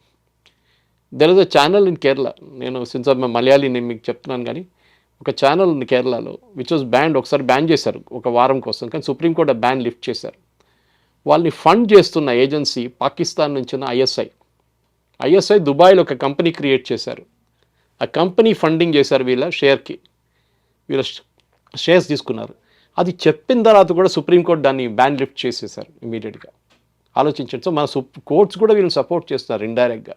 There is a channel in Kerala, నేను సిన్స్ మలయాళీ నేను మీకు చెప్తున్నాను, కానీ ఒక ఛానల్ ఉంది కేరళలో విచ్ వాజ్ బ్యాన్డ్. ఒకసారి బ్యాన్ చేశారు ఒక వారం కోసం, కానీ సుప్రీంకోర్టు బ్యాన్ లిఫ్ట్ చేశారు. వాళ్ళని ఫండ్ చేస్తున్న ఏజెన్సీ పాకిస్తాన్ నుంచి ఉన్న ISI, ఐఎస్ఐ దుబాయ్లో ఒక కంపెనీ క్రియేట్ చేశారు. ఆ కంపెనీ ఫండింగ్ చేశారు వీళ్ళ షేర్స్ తీసుకున్నారు. అది చెప్పిన తర్వాత కూడా సుప్రీంకోర్టు దాన్ని బ్యాన్ లిఫ్ట్ చేసేసారు ఇమీడియట్గా. ఆలోచించండి. సో మన కోర్ట్స్ కూడా వీళ్ళని సపోర్ట్ చేస్తారు ఇండైరెక్ట్గా.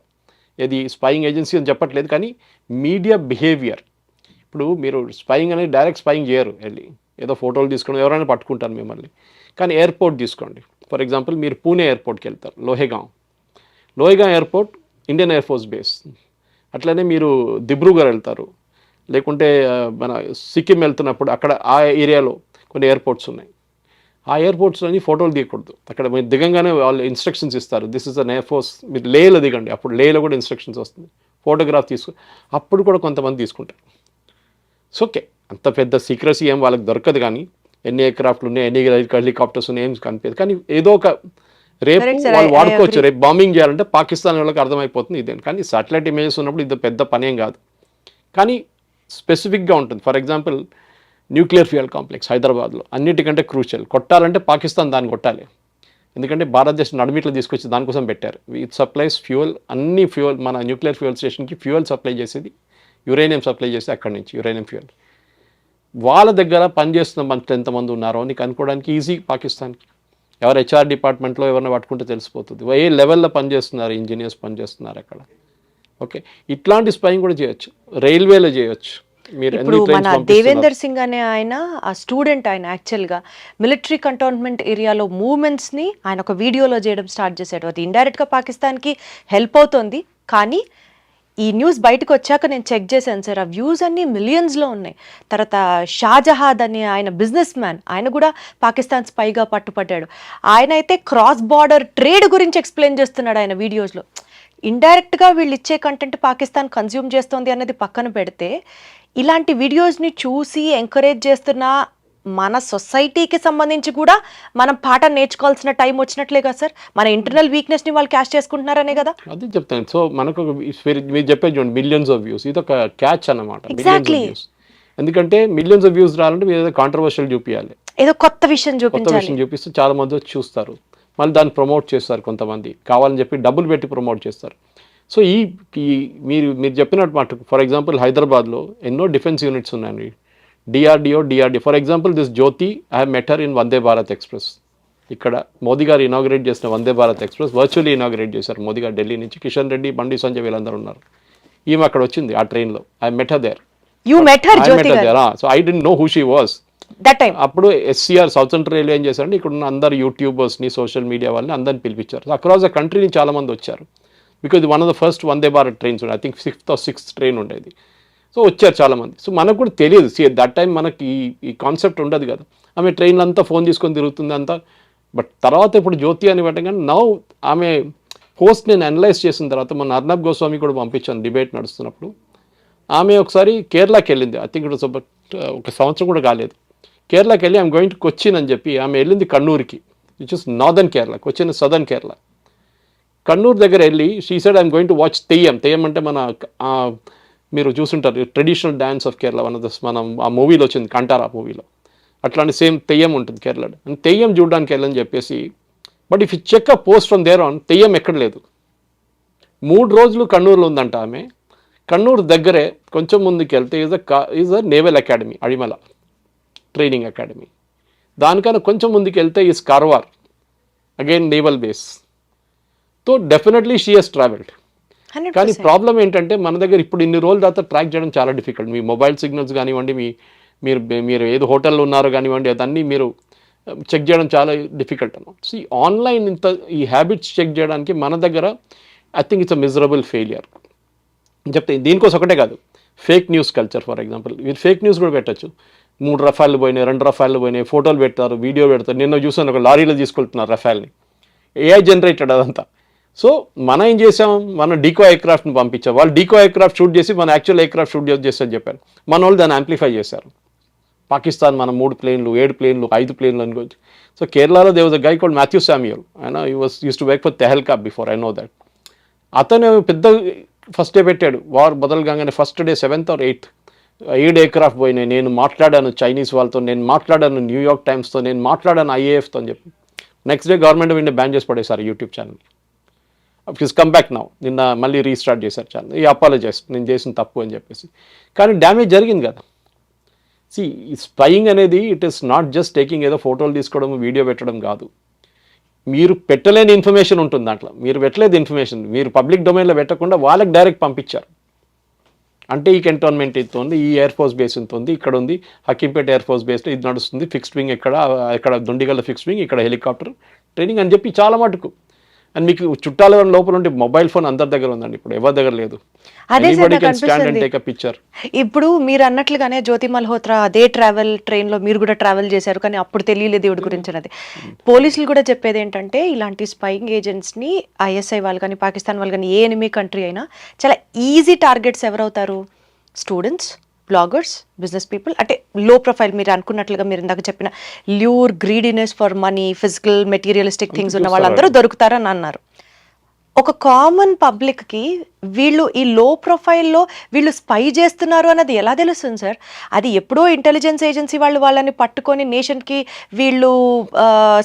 ఇది స్పైయింగ్ ఏజెన్సీ అని చెప్పట్లేదు, కానీ మీడియా బిహేవియర్. ఇప్పుడు మీరు స్పైయింగ్ అనేది డైరెక్ట్ స్పైయింగ్ చేయరు, వెళ్ళి ఏదో ఫోటోలు తీసుకొని ఎవరైనా పట్టుకుంటారు మిమ్మల్ని. కానీ ఎయిర్పోర్ట్ తీసుకోండి, ఫర్ ఎగ్జాంపుల్ మీరు పూణే ఎయిర్పోర్ట్కి వెళ్తారు, Lohegaon airport Indian Air Force base. అట్లనే మీరు దిబ్రూగఢ్ వెళ్తారు, లేకుంటే మన సిక్కిం వెళ్తున్నప్పుడు అక్కడ ఆ ఏరియాలో కొన్ని ఎయిర్పోర్ట్స్ ఉన్నాయి. ఆ ఎయిర్పోర్ట్స్లోని ఫోటోలు తీయకూడదు. అక్కడ మీరు దిగంగానే వాళ్ళు ఇన్స్ట్రక్షన్స్ ఇస్తారు, this is an air force. మీరు లేలో దిగండి, అప్పుడు లేలో కూడా ఇన్స్ట్రక్షన్స్ వస్తుంది. ఫోటోగ్రాఫ్ అప్పుడు కూడా కొంతమంది తీసుకుంటారు. సో ఓకే, అంత పెద్ద సీక్రసీ ఏం వాళ్ళకి దొరకదు, కానీ ఎన్ని ఎయిర్క్రాఫ్ట్లు ఉన్నాయి, ఎన్ని హెలికాప్టర్స్ ఉన్నాయి ఏం కనిపించదు. కానీ ఏదో ఒక రేపు వాళ్ళు వాడుకోవచ్చు. రేపు బాంబింగ్ చేయాలంటే పాకిస్తాన్ వాళ్ళకి అర్థమైపోతుంది ఇదే. కానీ సాటిలైట్ ఇమేజెస్ ఉన్నప్పుడు ఇది పెద్ద పని ఏం కాదు, కానీ స్పెసిఫిక్గా ఉంటుంది. For example nuclear fuel complex హైదరాబాద్లో అన్నిటికంటే క్రూషియల్. కొట్టాలంటే పాకిస్తాన్ దాన్ని కొట్టాలి, ఎందుకంటే భారతదేశం నడిమిట్లో తీసుకొచ్చి దానికోసం పెట్టారు. ఇట్ సప్లైస్ ఫ్యూయల్, అన్ని ఫ్యూయల్, మన న్యూక్లియర్ ఫ్యూయల్ స్టేషన్కి ఫ్యూయల్ సప్లై చేసేది, యురేనియం సప్లై చేసి అక్కడి నుంచి యురేనియం ఫ్యూయల్. వాళ్ళ దగ్గర పనిచేస్తున్న మనుషులు ఎంతమంది ఉన్నారో నీకు అనుకోవడానికి ఈజీ. పాకిస్తాన్కి ఎవరు హెచ్ఆర్ డిపార్ట్మెంట్లో ఎవరైనా పట్టుకుంటే తెలిసిపోతుంది ఏ లెవెల్లో పనిచేస్తున్నారు, ఇంజనీర్స్ పనిచేస్తున్నారు అక్కడ. ఓకే, ఇట్లాంటి స్పైయింగ్ కూడా చేయొచ్చు, రైల్వేలో చేయొచ్చు. ఇప్పుడు మన దేవేందర్ సింగ్ అనే ఆయన ఆ స్టూడెంట్, ఆయన యాక్చువల్గా మిలిటరీ కంటోన్మెంట్ ఏరియాలో మూవ్మెంట్స్ని ఆయన ఒక వీడియోలో చేయడం స్టార్ట్ చేశాడు. అది ఇండైరెక్ట్గా పాకిస్తాన్కి హెల్ప్ అవుతుంది. కానీ ఈ న్యూస్ బయటకు వచ్చాక నేను చెక్ చేశాను సార్, ఆ వ్యూస్ అన్నీ మిలియన్స్లో ఉన్నాయి. తర్వాత షాజహాద్ అనే ఆయన బిజినెస్ మ్యాన్, ఆయన కూడా పాకిస్తాన్ స్పైగా పట్టుపడ్డాడు. ఆయన అయితే క్రాస్ బార్డర్ ట్రేడ్ గురించి ఎక్స్ప్లెయిన్ చేస్తున్నాడు ఆయన వీడియోస్లో. ఇండైరెక్ట్గా వీళ్ళు ఇచ్చే కంటెంట్ పాకిస్తాన్ కన్జ్యూమ్ చేస్తుంది అనేది పక్కన పెడితే, ఇలాంటి వీడియోస్ని చూసి ఎంకరేజ్ చేస్తున్న మన సొసైటీకి సంబంధించి కూడా మనం పాఠం నేర్చుకోవాల్సిన టైం వచ్చినట్లే కదా సార్. మన ఇంటర్నల్ వీక్నెస్ని వాళ్ళు క్యాష్ చేసుకుంటున్నారనే కదా. అది చెప్తాను. సో మనకు మీరు చెప్పేది చూడండి, మిలియన్స్ ఆఫ్ వ్యూస్, ఇది ఒక క్యాచ్ అన్నమాట. ఎందుకంటే మిలియన్స్ ఆఫ్ వ్యూస్ రావాలంటే మీరు ఏదో కాంట్రవర్షియల్ చూపించాలి, ఏదో కొత్త విషయం చూపిస్తే చాలా మంది వచ్చి చూస్తారు, మళ్ళీ దాన్ని ప్రమోట్ చేస్తారు. కొంతమంది కావాలని చెప్పి డబ్బులు పెట్టి ప్రమోట్ చేస్తారు. సో ఈ మీరు చెప్పినట్టు మాట, ఫర్ ఎగ్జాంపుల్ హైదరాబాద్లో ఎన్నో డిఫెన్స్ యూనిట్స్ ఉన్నాయండి, DRDO. For example this Jyoti, I have met her in Vande Bharat express. ఇక్కడ మోదీ గారు ఇనాగ్రేట్ చేసిన Vande Bharat express virtually inaugurate చేశారు మోదీ గారు ఢిల్లీ నుంచి. కిషన్ రెడ్డి, బండి సంజయ్ వీళ్ళందరూ ఉన్నారు. ఈమె అక్కడ వచ్చింది ఆ ట్రైన్లో. I met her there. So I don't know who she was that time. అప్పుడు ఎస్సీఆర్ సౌత్ సెంట్రల్ రైల్వే ఏం చేశారంటే ఇక్కడ ఉన్న అందరు యూట్యూబర్స్ని, సోషల్ మీడియా వాళ్ళని అందరిని పిలిపించారు. అక్రాస్ ద కంట్రీ నుంచి చాలా మంది వచ్చారు. Because one of the first Vande Bharat trains ఉండే, I think 5th or 6th train ఉండేది. సో వచ్చారు చాలామంది. సో మనకు కూడా తెలియదు, దట్ టైం మనకి ఈ కాన్సెప్ట్ ఉండదు కదా. ఆమె ట్రైన్లో అంతా ఫోన్ తీసుకొని తిరుగుతుంది అంతా. బట్ తర్వాత ఇప్పుడు జ్యోతి అని పెట్టగానే నౌ ఆమె పోస్ట్ నేను అనలైజ్ చేసిన తర్వాత మన అర్నబ్ గోస్వామి కూడా పంపించాను డిబేట్ నడుస్తున్నప్పుడు. ఆమె ఒకసారి కేరళకి వెళ్ళింది, I think it was about ఒక సంవత్సరం కూడా కాలేదు. కేరళకి వెళ్ళి ఐఎమ్ గోయింగ్ టు కొచ్చిన్ అని చెప్పి ఆమె వెళ్ళింది కన్నూరుకి, which is northern Kerala, Cochin southern Kerala. Kannur దగ్గర వెళ్ళి she said I'm going to watch Theyyam. Theyyam అంటే మన మీరు చూసుంటారు ట్రెడిషనల్ డ్యాన్స్ ఆఫ్ కేరళ, మనం ఆ మూవీలో వచ్చింది కంటారా మూవీలో, అట్లాంటి సేమ్ తెయ్యం ఉంటుంది కేరళలో. అండ్ తెయ్యం చూడడానికి వెళ్ళని చెప్పేసి, but if you check a post from there on, Theyyam ఎక్కడ లేదు. 3 రోజులు కన్నూరులో ఉందంట ఆమె. కన్నూరు దగ్గరే కొంచెం ముందుకు వెళ్తే is a naval academy, Adimala training academy. దానికన్నా కొంచెం ముందుకు వెళ్తే is Karwar, again naval base. So definitely she has travelled. కానీ ప్రాబ్లం ఏంటంటే మన దగ్గర ఇప్పుడు ఇన్ని రోజుల తర్వాత ట్రాక్ చేయడం చాలా డిఫికల్ట్. మీ మొబైల్ సిగ్నల్స్ కానివ్వండి, మీరు ఏదో హోటల్లో ఉన్నారో కానివ్వండి, అదన్నీ మీరు చెక్ చేయడం చాలా డిఫికల్ట్ అన్నమాట. సో ఆన్లైన్ ఈ హ్యాబిట్స్ చెక్ చేయడానికి మన దగ్గర I think it's a miserable failure చెప్తే. దీనికోసం ఒకటే కాదు, fake news culture. For example మీరు ఫేక్ న్యూస్ కూడా పెట్టచ్చు. 3 రఫాలు పోయినాయి, 2 రఫాలు పోయినాయి, ఫోటోలు పెడతారు, వీడియో పెడతారు. నిన్న చూసాను ఒక లారీలో తీసుకెళ్తున్నారు రఫాల్ని, ఏఐ జనరేటెడ్ అదంతా. సో మనం ఏం చేసాం, మనం డీకో ఎయిర్క్రాఫ్ట్ని పంపించాం. వాళ్ళు డీకో ఎయిర్క్రాఫ్ట్ షూట్ చేసి మన యాక్చువల్ ఎయిర్క్రాఫ్ట్ షూట్ చేస్తారని చెప్పారు. మన వాళ్ళు దాన్ని యాంప్లిఫై చేశారు. పాకిస్తాన్ మన 3 ప్లేన్లు, 7 ప్లేన్లు, 5 ప్లేన్లు అనుకోవచ్చు. సో కేరళలో there was a guy called Mathew Samuel. ఆయన used to work for Tehelka before, I know that. అతను పెద్ద ఫస్ట్ డే పెట్టాడు, వార్ మొదలు కాగానే first day 7th or 8th 7 aircraft పోయినాయి. నేను మాట్లాడాను చైనీస్ వాళ్ళతో, నేను మాట్లాడాను న్యూయార్క్ టైమ్స్తో, నేను మాట్లాడాను IAFతో అని చెప్పి. Next day government of India ban చేసి పడేశారు YouTube channel. Come back now, నిన్న మళ్ళీ రీస్టార్ట్ చేశారు ఛానల్, ఈ అపాలజైజ్ నేను చేసిన తప్పు అని చెప్పేసి. కానీ డ్యామేజ్ జరిగింది కదా. ఈ స్పైయింగ్ అనేది it is not just taking ఏదో ఫోటోలు తీసుకోవడం వీడియో పెట్టడం కాదు. మీరు పెట్టలేని ఇన్ఫర్మేషన్ ఉంటుంది దాంట్లో, మీరు పెట్టలేదు ఇన్ఫర్మేషన్, మీరు పబ్లిక్ డొమైన్లో పెట్టకుండా వాళ్ళకి డైరెక్ట్ పంపించారు. అంటే ఈ కంటోన్మెంట్ ఇంత ఉంది, ఈ ఎయిర్ ఫోర్స్ బేస్ ఇంత ఉంది, ఇక్కడ ఉంది హకీంపేట ఎయిర్ ఫోర్స్ బేస్లో ఇది నడుస్తుంది, ఫిక్స్డ్ వింగ్ ఇక్కడ దుండిగల్ల ఫిక్స్డ్ వింగ్, ఇక్కడ హెలికాప్టర్ ట్రైనింగ్ అని చెప్పి చాలా మటుకు. అండ్ మీకు చుట్టాల లోపల ఉంటే మొబైల్ ఫోన్ అందరి దగ్గర ఉందండి, ఇప్పుడు ఎవరి దగ్గర లేదు. అదే stand and take a picture. ఇప్పుడు మీరు అన్నట్లుగానే జ్యోతి మల్హోత్రా అదే ట్రైన్లో మీరు కూడా ట్రావెల్ చేశారు, కానీ అప్పుడు తెలియలేదు దేవుడి గురించి అన్నది. పోలీసులు కూడా చెప్పేది ఏంటంటే ఇలాంటి స్పైయింగ్ ఏజెంట్స్ని ఐఎస్ఐ వాళ్ళు కానీ పాకిస్తాన్ వాళ్ళు కానీ ఏ ఎనిమీ కంట్రీ అయినా చాలా ఈజీ టార్గెట్స్ ఎవరవుతారు? స్టూడెంట్స్, బ్లాగర్స్, బిజినెస్ పీపుల్, అంటే లో ప్రొఫైల్ మీరు అనుకున్నట్లుగా మీరు ఇందాక చెప్పిన lure, greediness for money, physical materialistic things ఉన్న వాళ్ళందరూ దొరుకుతారని అన్నారు. ఒక కామన్ పబ్లిక్కి వీళ్ళు ఈ లో ప్రొఫైల్లో వీళ్ళు స్పై చేస్తున్నారు అన్నది ఎలా తెలుస్తుంది సార్? అది ఎప్పుడో ఇంటెలిజెన్స్ ఏజెన్సీ వాళ్ళని పట్టుకొని నేషన్కి వీళ్ళు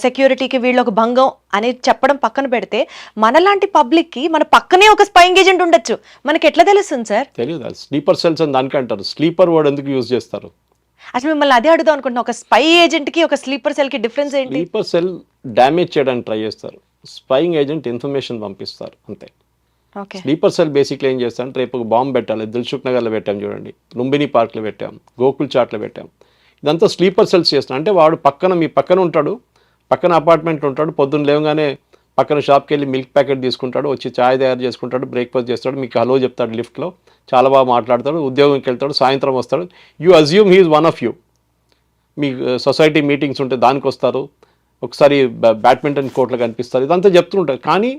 సెక్యూరిటీకి వీళ్ళు ఒక భంగం అనేది చెప్పడం పక్కన పెడితే, మనలాంటి పబ్లిక్కి మన పక్కనే ఒక స్పైయింగ్ ఏజెంట్ ఉండొచ్చు, మనకి ఎట్లా తెలుస్తుంది సార్? తెలియదు. స్లీపర్ సెల్స్ అని దానికి అంటారు. స్లీపర్ వర్డ్ ఎందుకు యూజ్ చేస్తారు? అసలు మిమ్మల్ని అదే అడుగుదాం అనుకుంటున్నా, ఒక స్పై ఏజెంట్కి ఒక స్లీపర్ సెల్కి డిఫరెన్స్ ఏంటి? స్లీపర్ సెల్ డ్యామేజ్ చేయడానికి ట్రై చేస్తారు, స్పైయింగ్ ఏజెంట్ ఇన్ఫర్మేషన్ పంపిస్తారు అంతే. స్లీపర్ సెల్ బేసిక్లీ ఏం చేస్తారంటే, రేపు ఒక బాంబు పెట్టాలి, దిల్సుఖ్ నగర్లో పెట్టాం చూడండి, లుంబిని పార్క్లో పెట్టాం, గోకుల్ చాట్లో పెట్టాం, ఇదంతా స్లీపర్ సెల్స్ చేస్తాం. అంటే వాడు మీ పక్కన ఉంటాడు, పక్కన అపార్ట్మెంట్ ఉంటాడు, పొద్దున్న లేవగానే పక్కన షాప్కి వెళ్ళి మిల్క్ ప్యాకెట్ తీసుకుంటాడు, వచ్చి ఛాయ్ తయారు చేసుకుంటాడు, బ్రేక్ఫాస్ట్ చేస్తాడు, మీకు హలో చెప్తాడు లిఫ్ట్లో, చాలా బాగా మాట్లాడతాడు, ఉద్యోగంకి వెళ్తాడు, సాయంత్రం వస్తాడు. You assume he's one of you. మీ సొసైటీ మీటింగ్స్ ఉంటే దానికి వస్తారు, ఒకసారి బ్యాడ్మింటన్ కోర్టులో కనిపిస్తారు, ఇదంతా చెప్తుంటారు. కానీ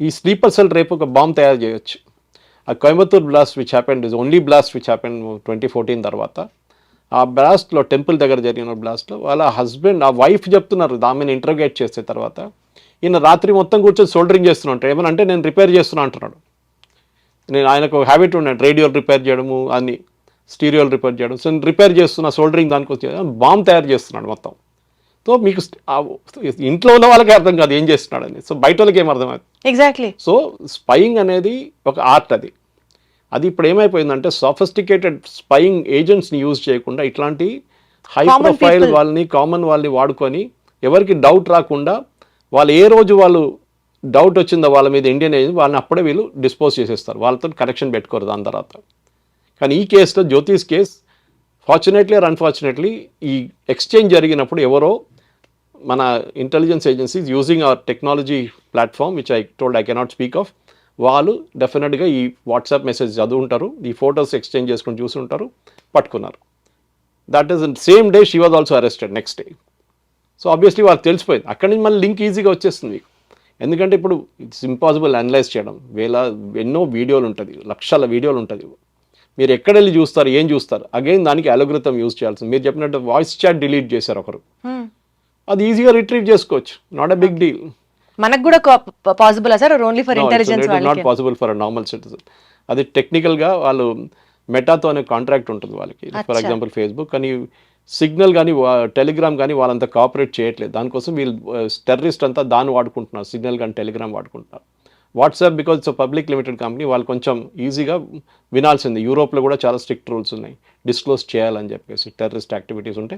ఈ స్లీపర్ సెల్ రేపు ఒక బాంబ్ తయారు చేయొచ్చు. ఆ Coimbatore blast which happened is only blast which happened 2014 తర్వాత. ఆ బ్లాస్ట్లో టెంపుల్ దగ్గర జరిగిన బ్లాస్ట్లో వాళ్ళ హస్బెండ్, ఆ వైఫ్ చెప్తున్నారు ఆమెను ఇంటర్గేట్ చేస్తే తర్వాత, ఈయన రాత్రి మొత్తం కూర్చొని సోల్డరింగ్ చేస్తున్నా ఉంటాడు. ఏమన్నా అంటే నేను రిపేర్ చేస్తున్నా అంటున్నాడు. నేను ఆయనకు హ్యాబిట్ ఉన్నాడు, రేడియోలు రిపేర్ చేయడము, అన్ని స్టీరియోలు రిపేర్ చేయడం. సో రిపేర్ చేస్తున్నా, సోల్డరింగ్ దానికి వచ్చి బాంబ్ తయారు చేస్తున్నాడు మొత్తం. సో మీకు ఇంట్లో ఉన్న వాళ్ళకి అర్థం కాదు ఏం చేస్తున్నాడని, సో బయట వాళ్ళకి ఏం అర్థమవుతుంది? ఎగ్జాక్ట్లీ. సో స్పైయింగ్ అనేది ఒక ఆర్ట్. అది ఇప్పుడు ఏమైపోయిందంటే, సోఫిస్టికేటెడ్ స్పైయింగ్ ఏజెంట్స్ని యూజ్ చేయకుండా ఇట్లాంటి హై ప్రొఫైల్ వాళ్ళని, కామన్ వాళ్ళని వాడుకొని ఎవరికి డౌట్ రాకుండా, వాళ్ళు ఏ రోజు వాళ్ళు డౌట్ వచ్చిందో వాళ్ళ మీద ఇండియన్ ఏజెంట్, వాళ్ళని అప్పుడే వీళ్ళు డిస్పోజ్ చేసేస్తారు, వాళ్ళతో కనెక్షన్ పెట్టుకోరు దాని తర్వాత. కానీ ఈ కేసులో, జ్యోతిష్ కేస్, ఫార్చునేట్లీ ఆర్ అన్ఫార్చునేట్లీ ఈ ఎక్స్చేంజ్ జరిగినప్పుడు ఎవరో మన intelligence agencies using hour technology platform which I told I cannot speak of, వాళ్ళు డెఫినెట్గా ఈ వాట్సాప్ మెసేజ్ చదువుంటారు, ఈ ఫొటోస్ ఎక్స్చేంజ్ చేసుకుని చూసుంటారు, పట్టుకున్నారు. That is same day she was also arrested next day. So obviously వాళ్ళకి తెలిసిపోయింది. అక్కడి నుంచి మళ్ళీ లింక్ ఈజీగా వచ్చేస్తుంది మీకు. ఎందుకంటే ఇప్పుడు ఇట్స్ ఇంపాసిబుల్ అనలైజ్ చేయడం, ఎన్నో వీడియోలు ఉంటుంది, లక్షల వీడియోలు ఉంటుంది, మీరు ఎక్కడ వెళ్ళి చూస్తారు, ఏం చూస్తారు, అగైన్ దానికి అల్గోరిథం యూజ్ చేయాల్సింది. మీరు చెప్పినట్టు వాయిస్ చాట్ డిలీట్ చేశారు ఒకరు, అది ఈజీగా రిట్రీవ్ చేసుకోవచ్చు, నాట్ ఎ బిగ్ డీల్. మనకు కూడా possible sir, only for intelligence వాళ్ళకి? Not possible for a normal citizen. అది టెక్నికల్గా వాళ్ళు మెటాతో అనే కాంట్రాక్ట్ ఉంటుంది వాళ్ళకి, ఫర్ ఎగ్జాంపుల్ ఫేస్బుక్ కానీ, సిగ్నల్ కానీ, టెలిగ్రామ్ కానీ వాళ్ళంతా కోఆపరేట్ చేయట్లేదు. దానికోసం వీళ్ళు టెర్రరిస్ట్ అంతా దాన్ని వాడుకుంటున్నారు, సిగ్నల్ కానీ టెలిగ్రామ్ వాడుకుంటున్నారు. WhatsApp because it's public limited company, వాళ్ళు కొంచెం ఈజీగా వినాల్సింది. యూరోప్లో కూడా చాలా స్ట్రిక్ట్ రూల్స్ ఉన్నాయి, డిస్క్లోజ్ చేయాలని చెప్పేసి టెర్రరిస్ట్ యాక్టివిటీస్ ఉంటే.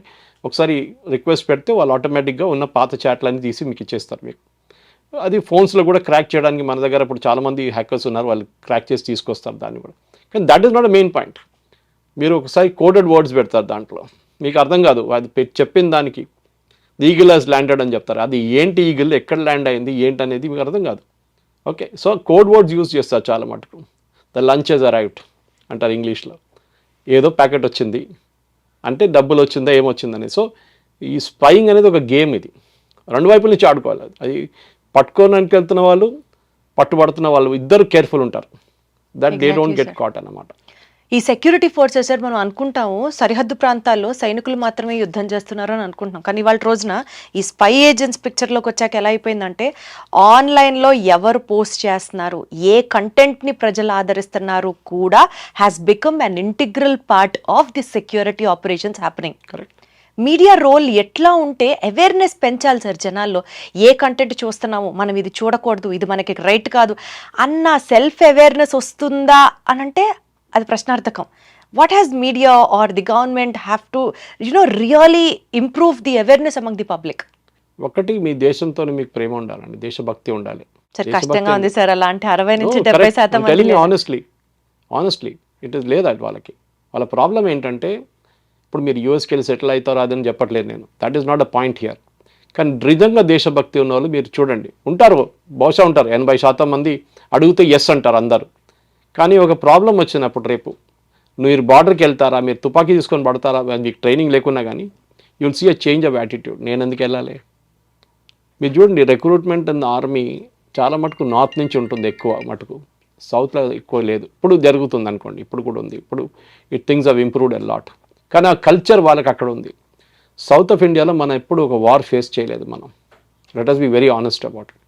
ఒకసారి రిక్వెస్ట్ పెడితే వాళ్ళు ఆటోమేటిక్గా ఉన్న పాత చాట్లన్నీ తీసి మీకు ఇచ్చేస్తారు మీకు. అది ఫోన్స్లో కూడా క్రాక్ చేయడానికి మన దగ్గర ఇప్పుడు చాలామంది హ్యాకర్స్ ఉన్నారు, వాళ్ళు క్రాక్ చేసి తీసుకొస్తారు దాన్ని కూడా. కానీ that is not a main point. మీరు ఒకసారి కోడెడ్ వర్డ్స్ పెడతారు దాంట్లో, మీకు అర్థం కాదు, అది చెప్పిన దానికి ఈగిల్ హాజ్ ల్యాండెడ్ అని చెప్తారు, అది ఏంటి ఈగిల్, ఎక్కడ ల్యాండ్ అయింది ఏంటి అనేది మీకు అర్థం కాదు. Okay, so code words use చేస్తారు చాలా మటుకు. ద లంచ్ హెజ్ అరైవ్డ్ అంటారు ఇంగ్లీష్లో, ఏదో ప్యాకెట్ వచ్చింది అంటే డబ్బులు వచ్చిందా ఏమొచ్చిందని. సో ఈ స్పైయింగ్ అనేది ఒక గేమ్, ఇది రెండు వైపుల నుంచి ఆడుకోవాలి. అది పట్టుకోవడానికి వెళ్తున్న వాళ్ళు, పట్టుబడుతున్న వాళ్ళు ఇద్దరు కేర్ఫుల్ ఉంటారు, that they don't get caught అన్నమాట. ఈ సెక్యూరిటీ ఫోర్సెస్ సార్, మనం అనుకుంటాము సరిహద్దు ప్రాంతాల్లో సైనికులు మాత్రమే యుద్ధం చేస్తున్నారు అని అనుకుంటున్నాం, కానీ వాళ్ళ రోజున ఈ స్పై ఏజెంట్స్ పిక్చర్లోకి వచ్చాక ఎలా అయిపోయిందంటే, ఆన్లైన్లో ఎవరు పోస్ట్ చేస్తున్నారు, ఏ కంటెంట్ని ప్రజలు ఆదరిస్తున్నారు కూడా has become an integral part of the security operations happening. Correct. Media role ఎట్లా ఉంటే అవేర్నెస్ పెంచాలి సార్ జనాల్లో, ఏ కంటెంట్ చూస్తున్నాము మనం ఇది చూడకూడదు, ఇది మనకి రైట్ కాదు అన్న సెల్ఫ్ అవేర్నెస్ వస్తుందా అని అంటే అది ప్రశ్నార్థకం. What has media or the government have to really improve the awareness among the public? ఒకటి, మీ దేశంతో మీకు ప్రేమ ఉండాలండి, దేశభక్తి ఉండాలి. సార్ కష్టంగా ఉంది సార్, అలాంటి 60-70% ఆనెస్ట్లీ ఇట్ ఇస్ లేదా వాళ్ళకి. వాళ్ళ ప్రాబ్లం ఏంటంటే, ఇప్పుడు మీరు యూఎస్కి వెళ్ళి సెటిల్ అవుతారో అదని చెప్పట్లేదు నేను, that is not a point here. కానీ నిజంగా దేశభక్తి ఉన్న వాళ్ళు మీరు చూడండి, ఉంటారు, బహుశా ఉంటారు 80% మంది. అడిగితే ఎస్ అంటారు అందరు. కానీ ఒక ప్రాబ్లం వచ్చినప్పుడు రేపు మీరు బార్డర్కి వెళ్తారా, మీరు తుపాకీ తీసుకొని పడతారా, మీకు ట్రైనింగ్ లేకున్నా కానీ you will see a change of attitude. నేను ఎందుకు వెళ్ళాలి? మీరు చూడండి, రిక్రూట్మెంట్ ఇన్ ద ఆర్మీ చాలా మటుకు నార్త్ నుంచి ఉంటుంది ఎక్కువ మటుకు, సౌత్లో ఎక్కువ లేదు. ఇప్పుడు జరుగుతుంది అనుకోండి, ఇప్పుడు కూడా ఉంది. ఇప్పుడు things have improved a lot. కానీ ఆ కల్చర్ వాళ్ళకి అక్కడ ఉంది. సౌత్ ఆఫ్ ఇండియాలో మనం ఎప్పుడు ఒక వార్ ఫేస్ చేయలేదు మనం. Let us be very honest about it.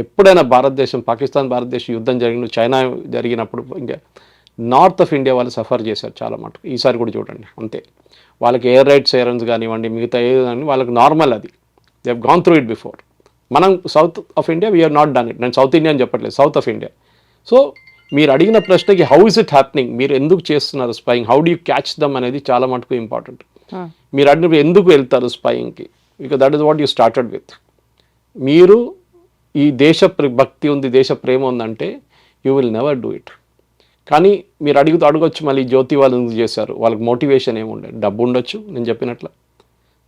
ఎప్పుడైనా భారతదేశం, పాకిస్తాన్ భారతదేశం యుద్ధం జరిగిన, చైనా జరిగినప్పుడు ఇంకా నార్త్ ఆఫ్ ఇండియా వాళ్ళు సఫర్ చేశారు చాలా మటుకు. ఈసారి కూడా చూడండి అంతే. వాళ్ళకి ఎయిర్ రైట్ సైరన్స్ కానివ్వండి, మిగతా ఏదని వాళ్ళకి నార్మల్, అది they have gone through it before. మనం south of India we have not done it. నేను సౌత్ ఇండియా అని చెప్పట్లేదు, సౌత్ ఆఫ్ ఇండియా. సో మీరు అడిగిన ప్రశ్నకి హౌ ఇస్ ఇట్ హ్యాపెనింగ్, మీరు ఎందుకు చేస్తున్నారు spying, how do you catch them అనేది చాలా మటుకు ఇంపార్టెంట్. మీరు అడిగినప్పుడు ఎందుకు వెళ్తారు స్పైయింగ్కి, because that is what you started with. మీరు ఈ దేశ భక్తి ఉంది, దేశ ప్రేమ ఉందంటే you will never do it. కానీ మీరు అడగొచ్చు మళ్ళీ జ్యోతి వాళ్ళు ఎందుకు చేశారు, వాళ్ళకి మోటివేషన్ ఏముండే, డబ్బు ఉండొచ్చు నేను చెప్పినట్లు.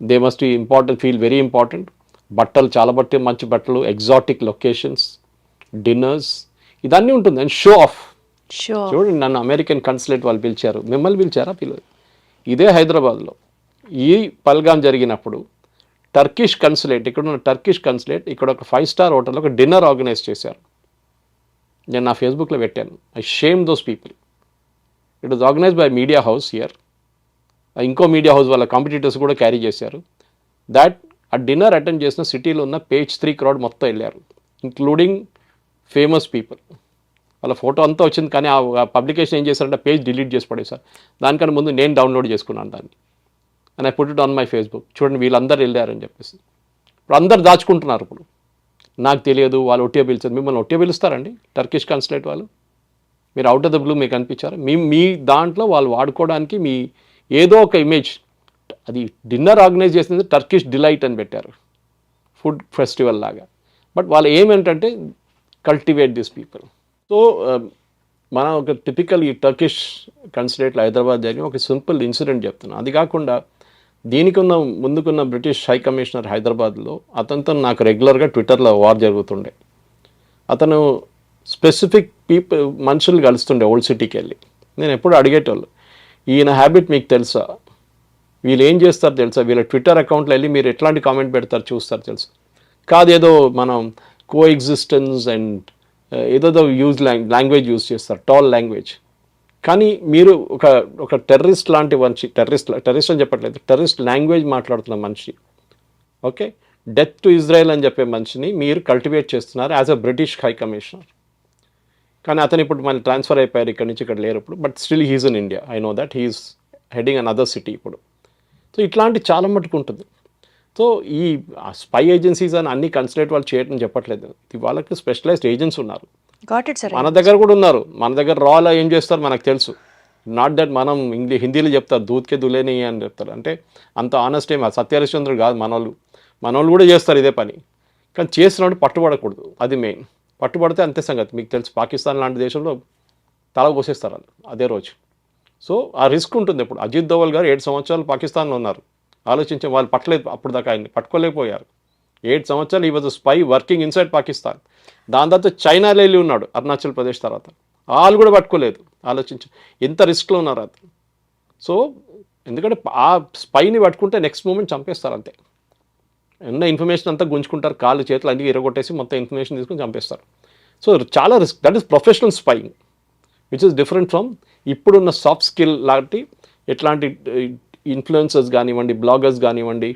They must be important, feel very important. బట్టలు చాలా మంచి బట్టలు, ఎగ్జాటిక్ లొకేషన్స్, డిన్నర్స్, ఇదన్నీ ఉంటుంది. And show off. చూడండి, నన్ను అమెరికన్ కన్సులేట్ వాళ్ళు పిలిచారు, మిమ్మల్ని పిలిచారా? పిల్లలు ఇదే హైదరాబాద్లో ఈ పల్గాం జరిగినప్పుడు టర్కిష్ కన్సులేట్, ఇక్కడ ఉన్న టర్కిష్ కన్సులేట్ ఇక్కడ ఒక 5-star హోటల్లో ఒక డిన్నర్ ఆర్గనైజ్ చేశారు. నేను నా ఫేస్బుక్లో పెట్టాను. I shame those people. It was organised by media house here. ఇంకో మీడియా హౌస్ వాళ్ళ కాంపిటీటర్స్ కూడా క్యారీ చేశారు. దాట్ ఆ డిన్నర్ అటెండ్ చేసిన సిటీలో ఉన్న page 3 crowd మొత్తం వెళ్ళారు, ఇంక్లూడింగ్ ఫేమస్ పీపుల్. వాళ్ళ ఫోటో అంతా వచ్చింది. కానీ ఆ పబ్లికేషన్ ఏం చేశారంటే పేజ్ డిలీట్ చేసి పడేశారు. దానికన్నా ముందు నేను డౌన్లోడ్ చేసుకున్నాను దాన్ని, and I put it on my Facebook. చూడండి, వీళ్ళందరూ వెళ్ళారని చెప్పేసి. ఇప్పుడు అందరు దాచుకుంటున్నారు. ఇప్పుడు నాకు తెలియదు, వాళ్ళు ఒట్టిగా పిలిచారు. మిమ్మల్ని ఒట్టిగా పిలుస్తారండి టర్కిష్ కన్సులేట్ వాళ్ళు? మీరు అవుట్ ఆఫ్ ద బ్లూ మీకు అనిపించారు? మీ దాంట్లో వాళ్ళు వాడుకోవడానికి మీ ఏదో ఒక ఇమేజ్, అది డిన్నర్ ఆర్గనైజ్ చేసింది టర్కిష్ డిలైట్ అని పెట్టారు, ఫుడ్ ఫెస్టివల్ లాగా. బట్ వాళ్ళు ఏమేంటంటే కల్టివేట్ దిస్ పీపుల్. సో మనం ఒక టిపికల్ ఈ టర్కిష్ కన్సులేట్లో హైదరాబాద్ జరిగిన ఒక సింపుల్ ఇన్సిడెంట్ చెప్తున్నాను. అది కాకుండా దీనికి ముందుకున్న బ్రిటిష్ హై కమిషనర్ హైదరాబాద్లో, అతనితో నాకు రెగ్యులర్గా ట్విట్టర్లో వార్ జరుగుతుండే. అతను స్పెసిఫిక్ మనుషులు కలుస్తుండే ఓల్డ్ సిటీకి వెళ్ళి. నేను ఎప్పుడు అడిగేటోళ్ళు, ఈయన హ్యాబిట్ మీకు తెలుసా, వీళ్ళు ఏం చేస్తారు తెలుసా, వీళ్ళ ట్విట్టర్ అకౌంట్లో వెళ్ళి మీరు ఎట్లాంటి కామెంట్ పెడతారు చూస్తారు తెలుసా? కాదు, ఏదో మనం కో ఎగ్జిస్టెన్స్ అండ్ ఏదో లాంగ్వేజ్ యూజ్ చేస్తారు, టాల్ లాంగ్వేజ్. కానీ మీరు ఒక టెర్రరిస్ట్ లాంటి మనిషి, టెర్రరిస్ట్ అని చెప్పట్లేదు, టెర్రరిస్ట్ లాంగ్వేజ్ మాట్లాడుతున్న మనిషి, ఓకే, డెత్ టు ఇజ్రాయెల్ అని చెప్పే మనిషిని మీరు కల్టివేట్ చేస్తున్నారు as a British high commissioner. కానీ అతను ఇప్పుడు మళ్ళీ ట్రాన్స్ఫర్ అయిపోయారు, ఇక్కడ నుంచి ఇక్కడ లేరు ఇప్పుడు. But still he's in India. I know that he's heading another city ఇప్పుడు. సో ఇట్లాంటి చాలా మటుకు ఉంటుంది. సో ఈ స్పై ఏజెన్సీస్ అని అన్ని కన్సులేట్ వాళ్ళు చేయడం చెప్పట్లేదు, వాళ్ళకి స్పెషలైజ్డ్ ఏజెంట్స్ ఉన్నారు. మన దగ్గర కూడా ఉన్నారు. మన దగ్గర రాలో ఏం చేస్తారు మనకు తెలుసు. నాట్ దట్ మనం హిందీలో చెప్తారు దూద్కే దులేని అని చెప్తారు. అంటే అంత ఆనెస్ట్ ఏం సత్యహరిశ్చంద్రుడు కాదు మనోళ్ళు కూడా చేస్తారు ఇదే పని. కానీ చేస్తున్నప్పుడు పట్టుబడకూడదు, అది మెయిన్. పట్టుబడితే అంతే సంగతి. మీకు తెలుసు పాకిస్తాన్ లాంటి దేశంలో తల కోసేస్తారు వాళ్ళు అదే రోజు. సో ఆ రిస్క్ ఉంటుంది. ఇప్పుడు అజిత్ దోవల్ గారు 7 సంవత్సరాలు పాకిస్తాన్లో ఉన్నారు. ఆలోచించే వాళ్ళు పట్టలేదు, అప్పుడు దాకా ఆయన్ని పట్టుకోలేకపోయారు. 7 సంవత్సరాలు ఈ was spy working inside Pakistan. దాని తర్వాత చైనాలో వెళ్ళి ఉన్నాడు, అరుణాచల్ ప్రదేశ్ తర్వాత. వాళ్ళు కూడా పట్టుకోలేదు. ఆలోచించు ఎంత రిస్క్లో ఉన్నారు అతను. సో ఎందుకంటే ఆ స్పైని పట్టుకుంటే నెక్స్ట్ మూమెంట్ చంపేస్తారు అంతే. ఉన్న ఇన్ఫర్మేషన్ అంతా గుంజుకుంటారు, కాళ్ళు చేతులు అన్నీ ఇరగొట్టేసి మొత్తం ఇన్ఫర్మేషన్ తీసుకుని చంపేస్తారు. సో చాలా risk. That is professional spying which is different from ఇప్పుడున్న సాఫ్ట్ స్కిల్ లాంటి ఎట్లాంటి ఇన్ఫ్లుయెన్సర్స్ కానివ్వండి, బ్లాగర్స్ కానివ్వండి,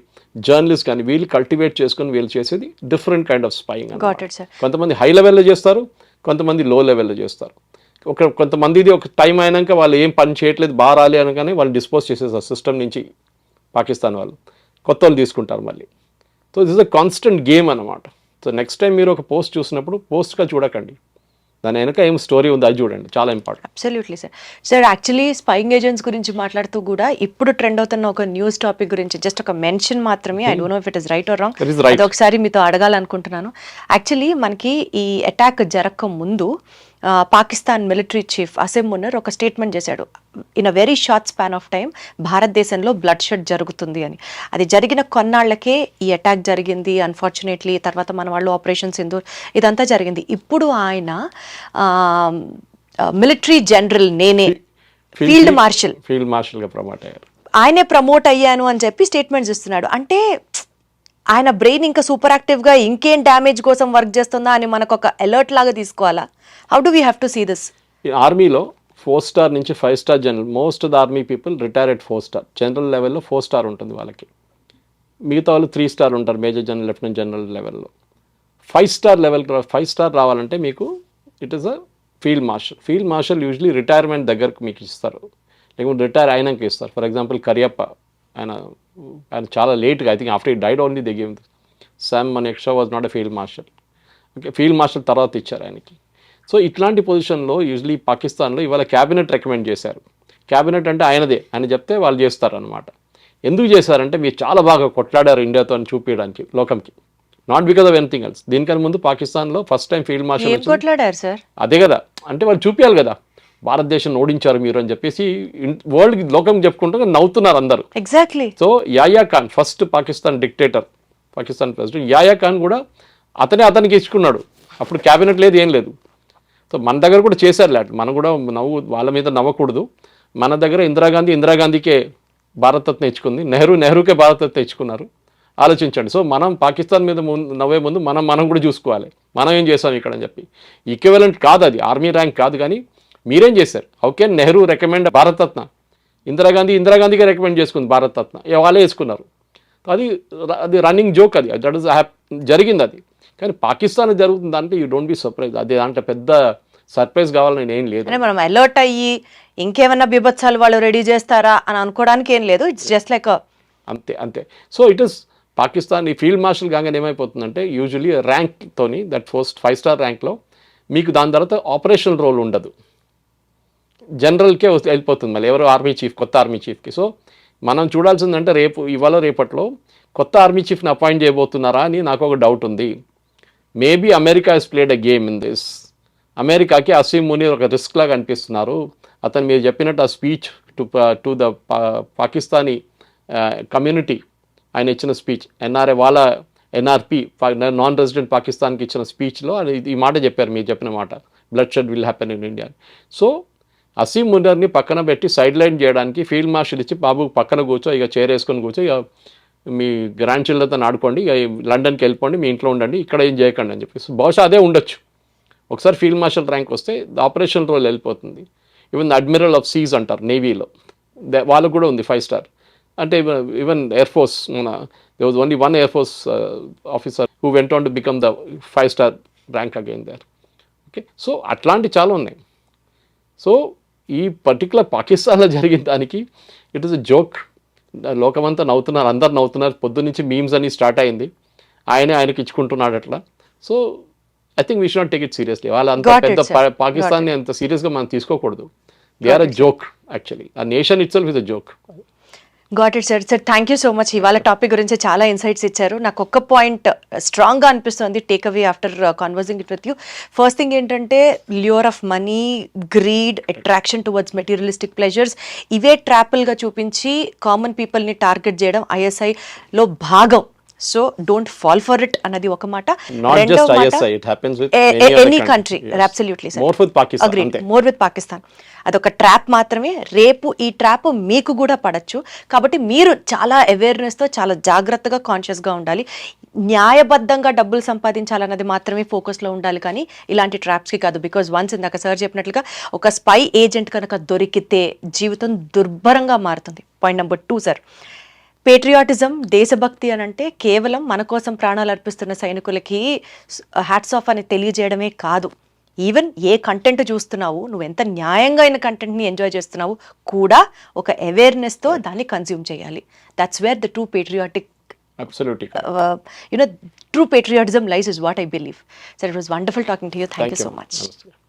జర్నలిస్ట్ కానీ వీళ్ళు కల్టివేట్ చేసుకుని వీళ్ళు చేసేది డిఫరెంట్ కైండ్ ఆఫ్ స్పైయింగ్. కొంతమంది హై లెవెల్లో చేస్తారు, కొంతమంది లో లెవెల్లో చేస్తారు. కొంతమందిది ఒక టైం అయినాక వాళ్ళు ఏం పని చేయట్లేదు బాగా రాలి అనగానే వాళ్ళు డిస్పోజ్ చేసేస్తారు సిస్టమ్ నుంచి పాకిస్తాన్ వాళ్ళు. కొత్త వాళ్ళు తీసుకుంటారు మళ్ళీ. So this is a constant game అనమాట. సో నెక్స్ట్ టైం మీరు ఒక పోస్ట్ చూసినప్పుడు పోస్ట్గా చూడకండి, దాని వెనక ఏం స్టోరీ ఉంది అది చూడండి, చాలా important. Absolutely sir. Sir actually spying agents గురించి మాట్లాడుతూ కూడా ఇప్పుడు ట్రెండ్ అవుతున్న ఒక న్యూస్ టాపిక్ గురించి జస్ట్ ఒక మెన్షన్ మాత్రమే, I don't no if it is right are wrong, It is right. అది ఒకసారి మీతో అడగాలనుకుంటున్నాను. యాక్చువల్లీ మనకి ఈ అటాక్ జరగక ముందు పాకిస్తాన్ మిలిటరీ చీఫ్ అసిమ్ మున్నర్ ఒక స్టేట్మెంట్ చేశాడు, in a very short span of time భారతదేశంలో బ్లడ్ షెడ్ జరుగుతుంది అని. అది జరిగిన కొన్నాళ్లకే ఈ అటాక్ జరిగింది అన్ఫార్చునేట్లీ. తర్వాత మన వాళ్ళు ఆపరేషన్ సింధూర్ ఇదంతా జరిగింది. ఇప్పుడు ఆయన మిలిటరీ జనరల్ నేనే ఫీల్డ్ మార్షల్గా ప్రమోట్ అయ్యారు, ఆయనే ప్రమోట్ అయ్యాను అని చెప్పి స్టేట్మెంట్స్ ఇస్తున్నాడు. అంటే ఆయన బ్రెయిన్ ఇంకా సూపర్ యాక్టివ్గా ఇంకేం డ్యామేజ్ కోసం వర్క్ చేస్తుందా అని మనకు ఒక అలర్ట్ లాగా తీసుకోవాలా? How do we have to see this? ఈ ఆర్మీలో 4 స్టార్ నుంచి 5 star general, most of the army people retire at 4 star. General లెవెల్లో 4 స్టార్ ఉంటుంది వాళ్ళకి, మిగతా వాళ్ళు 3 స్టార్ ఉంటారు మేజర్ జనరల్, లెఫ్టినెంట్ జనరల్ లెవెల్లో. 5 స్టార్ లెవెల్ 5 స్టార్ రావాలంటే మీకు it is a field marshal. Field marshal usually retirement దగ్గరకు మీకు ఇస్తారు, లేకపోతే రిటైర్ అయినాక ఇస్తారు. ఫర్ ఎగ్జాంపుల్ కరియప్ప, ఆయన చాలా లేట్గా, I think after he died only they give. Sam Manekshaw was not a field marshal. Okay, field marshal తర్వాత ఇచ్చారు ఆయనకి. సో ఇట్లాంటి పొజిషన్లో యూజువలీ పాకిస్తాన్లో ఇవాళ క్యాబినెట్ రికమెండ్ చేశారు. క్యాబినెట్ అంటే ఆయనదే, ఆయన చెప్తే వాళ్ళు చేస్తారనమాట. ఎందుకు చేశారంటే మీరు చాలా బాగా కొట్లాడారు ఇండియాతో అని చూపించడానికి లోకంకి, not because of anything else. దీనికన్నా ముందు పాకిస్తాన్లో ఫస్ట్ టైం ఫీల్డ్ మార్షల్ కొట్లాడారు సార్, అదే కదా, అంటే వాళ్ళు చూపించాలి కదా భారతదేశం ఓడించారు మీరు అని చెప్పేసి వరల్డ్ లోకం చెప్పుకుంటూ నవ్వుతున్నారు అందరూ. ఎగ్జాక్ట్లీ. సో యాయా Khan first Pakistan dictator, Pakistan president యాయా ఖాన్ కూడా అతనికి ఇచ్చుకున్నాడు. అప్పుడు క్యాబినెట్ లేదు, ఏం లేదు. సో మన దగ్గర కూడా చేశారు లేట్, మనం కూడా వాళ్ళ మీద నవ్వకూడదు. మన దగ్గర ఇందిరాగాంధీకే భారతరత్న ఇచ్చుకుంది, నెహ్రూకే భారతరత్న ఇచ్చుకున్నారు. ఆలోచించండి. సో మనం పాకిస్తాన్ మీద నవ్వే ముందు మనం కూడా చూసుకోవాలి, మనం ఏం చేసాం ఇక్కడ అని చెప్పి. ఈక్వివలెంట్ కాదు అది, ఆర్మీ ర్యాంక్ కాదు. కానీ మీరేం చేశారు? How can Nehru recommend Bharat Ratna? ఇందిరాగాంధీకే recommend చేసుకుంది భారతరత్న, వాళ్ళే వేసుకున్నారు. అది రన్నింగ్ జోక్, అది దట్ ఇస్ జరిగింది అది. కానీ పాకిస్తాన్ జరుగుతుంది అంటే యూ డోంట్ బి సర్ప్రైజ్. అది దాంట్లో పెద్ద సర్ప్రైజ్ కావాలని ఏం లేదు. మనం అలర్ట్ అయ్యి ఇంకేమన్నా బిభత్సాలు వాళ్ళు రెడీ చేస్తారా అని అనుకోవడానికి ఏం లేదు. ఇట్స్ జస్ట్ లైక్ అంతే. So it is Pakistan. ఈ ఫీల్డ్ మార్షల్ కాగానే ఏమైపోతుందంటే యూజువలీ ర్యాంక్తోని దట్ ఫస్ట్ 5 స్టార్ ర్యాంక్లో మీకు దాని తర్వాత ఆపరేషనల్ రోల్ ఉండదు, జనరల్కే వెళ్ళిపోతుంది మళ్ళీ ఎవరు ఆర్మీ చీఫ్, కొత్త ఆర్మీ చీఫ్కి. సో మనం చూడాల్సిందంటే ఇవాళ రేపట్లో కొత్త ఆర్మీ చీఫ్ని అపాయింట్ చేయబోతున్నారా అని నాకు ఒక డౌట్ ఉంది. Maybe America has played a game in this. అమెరికాకి అసీమ్ మునీర్ ఒక రిస్క్ లాగా అనిపిస్తున్నారు. అతను మీరు చెప్పినట్టు ఆ speech to the Pakistani community, ఆయన ఇచ్చిన స్పీచ్, ఎన్ఆర్పి నాన్ రెసిడెంట్ పాకిస్తాన్కి ఇచ్చిన స్పీచ్లో ఈ మాట చెప్పారు, మీరు చెప్పిన మాట, bloodshed will happen in India. So Asim మునీర్ని పక్కన పెట్టి సైడ్ లైన్ చేయడానికి ఫీల్డ్ మార్షల్ ఇచ్చి బాబు పక్కన కూర్చో, ఇక చైర్ వేసుకొని కూర్చో, ఇక మీ గ్రాండ్ చిల్డ్రన్తో ఆడుకోండి, ఇక లండన్కి వెళ్ళిపోండి, మీ ఇంట్లో ఉండండి, ఇక్కడ ఏం చేయకండి అని చెప్పేసి. బహుశా అదే ఉండొచ్చు. ఒకసారి ఫీల్డ్ మార్షల్ ర్యాంక్ వస్తే ఆపరేషన్ రోల్ వెళ్ళిపోతుంది. ఈవెన్ అడ్మిరల్ ఆఫ్ సీస్ అంటారు నేవీలో, వాళ్ళకు కూడా ఉంది 5 స్టార్. అంటే even air force, there was only one Air Force officer who went on to become the 5 star rank again there. Okay, so అట్లాంటి చాలా ఉన్నాయి. సో ఈ పర్టికులర్ పాకిస్తాన్లో జరిగిన దానికి ఇట్ ఈస్ అ జోక్. లోకమంతా నవ్వుతున్నారు, అందరు నవ్వుతున్నారు. పొద్దు నుంచి మీమ్స్ అని స్టార్ట్ అయింది, ఆయనకి ఇచ్చుకుంటున్నాడు అట్లా. So I think we should not take it seriously. వాళ్ళ అంత పెద్ద పాకిస్తాన్ని అంత సీరియస్గా మనం తీసుకోకూడదు. They are a joke actually. ఆ nation itself is a joke. Got it sir. Sir thank you so much. ఇవాళ టాపిక్ గురించి చాలా ఇన్సైట్స్ ఇచ్చారు. నాకు ఒక్క పాయింట్ స్ట్రాంగ్గా అనిపిస్తుంది take away after conversing it with you. First thing ఏంటంటే lure of money, greed, attraction towards materialistic pleasures, ఇవే ట్రాపుల్గా చూపించి కామన్ పీపుల్ని టార్గెట్ చేయడం ఐఎస్ఐలో భాగం. So don't fall for it అన్నది ఒక మాట. రెండో మాట, any country, absolutely sir, agreed, more with Pakistan. అదొక ట్రాప్ మాత్రమే. రేపు ఈ ట్రాప్ మీకు కూడా పడచ్చు. కాబట్టి మీరు చాలా అవేర్నెస్తో, చాలా జాగ్రత్తగా, కాన్షియస్గా ఉండాలి. న్యాయబద్ధంగా డబ్బులు సంపాదించాలన్నది మాత్రమే ఫోకస్లో ఉండాలి, కానీ ఇలాంటి ట్రాప్స్కి కాదు. బికాజ్ వన్స్ ఇందాక సార్ చెప్పినట్లుగా ఒక స్పై ఏజెంట్ కనుక దొరికితే జీవితం దుర్భరంగా మారుతుంది. పాయింట్ నెంబర్ 2 సార్, పేట్రియాటిజం, దేశభక్తి అని అంటే కేవలం మన కోసం ప్రాణాలు అర్పిస్తున్న సైనికులకి హ్యాట్స్ ఆఫ్ అని తెలియజేయడమే కాదు. ఈవెన్ ఏ కంటెంట్ చూస్తున్నావు, నువ్వు ఎంత న్యాయంగా అయిన కంటెంట్ని ఎంజాయ్ చేస్తున్నావు కూడా ఒక అవేర్నెస్తో దాన్ని కన్జ్యూమ్ చేయాలి. That's where the true patriotic Absolutely. true patriotism lies is what I believe. So it was wonderful talking to you. Thank you so much. Namaste.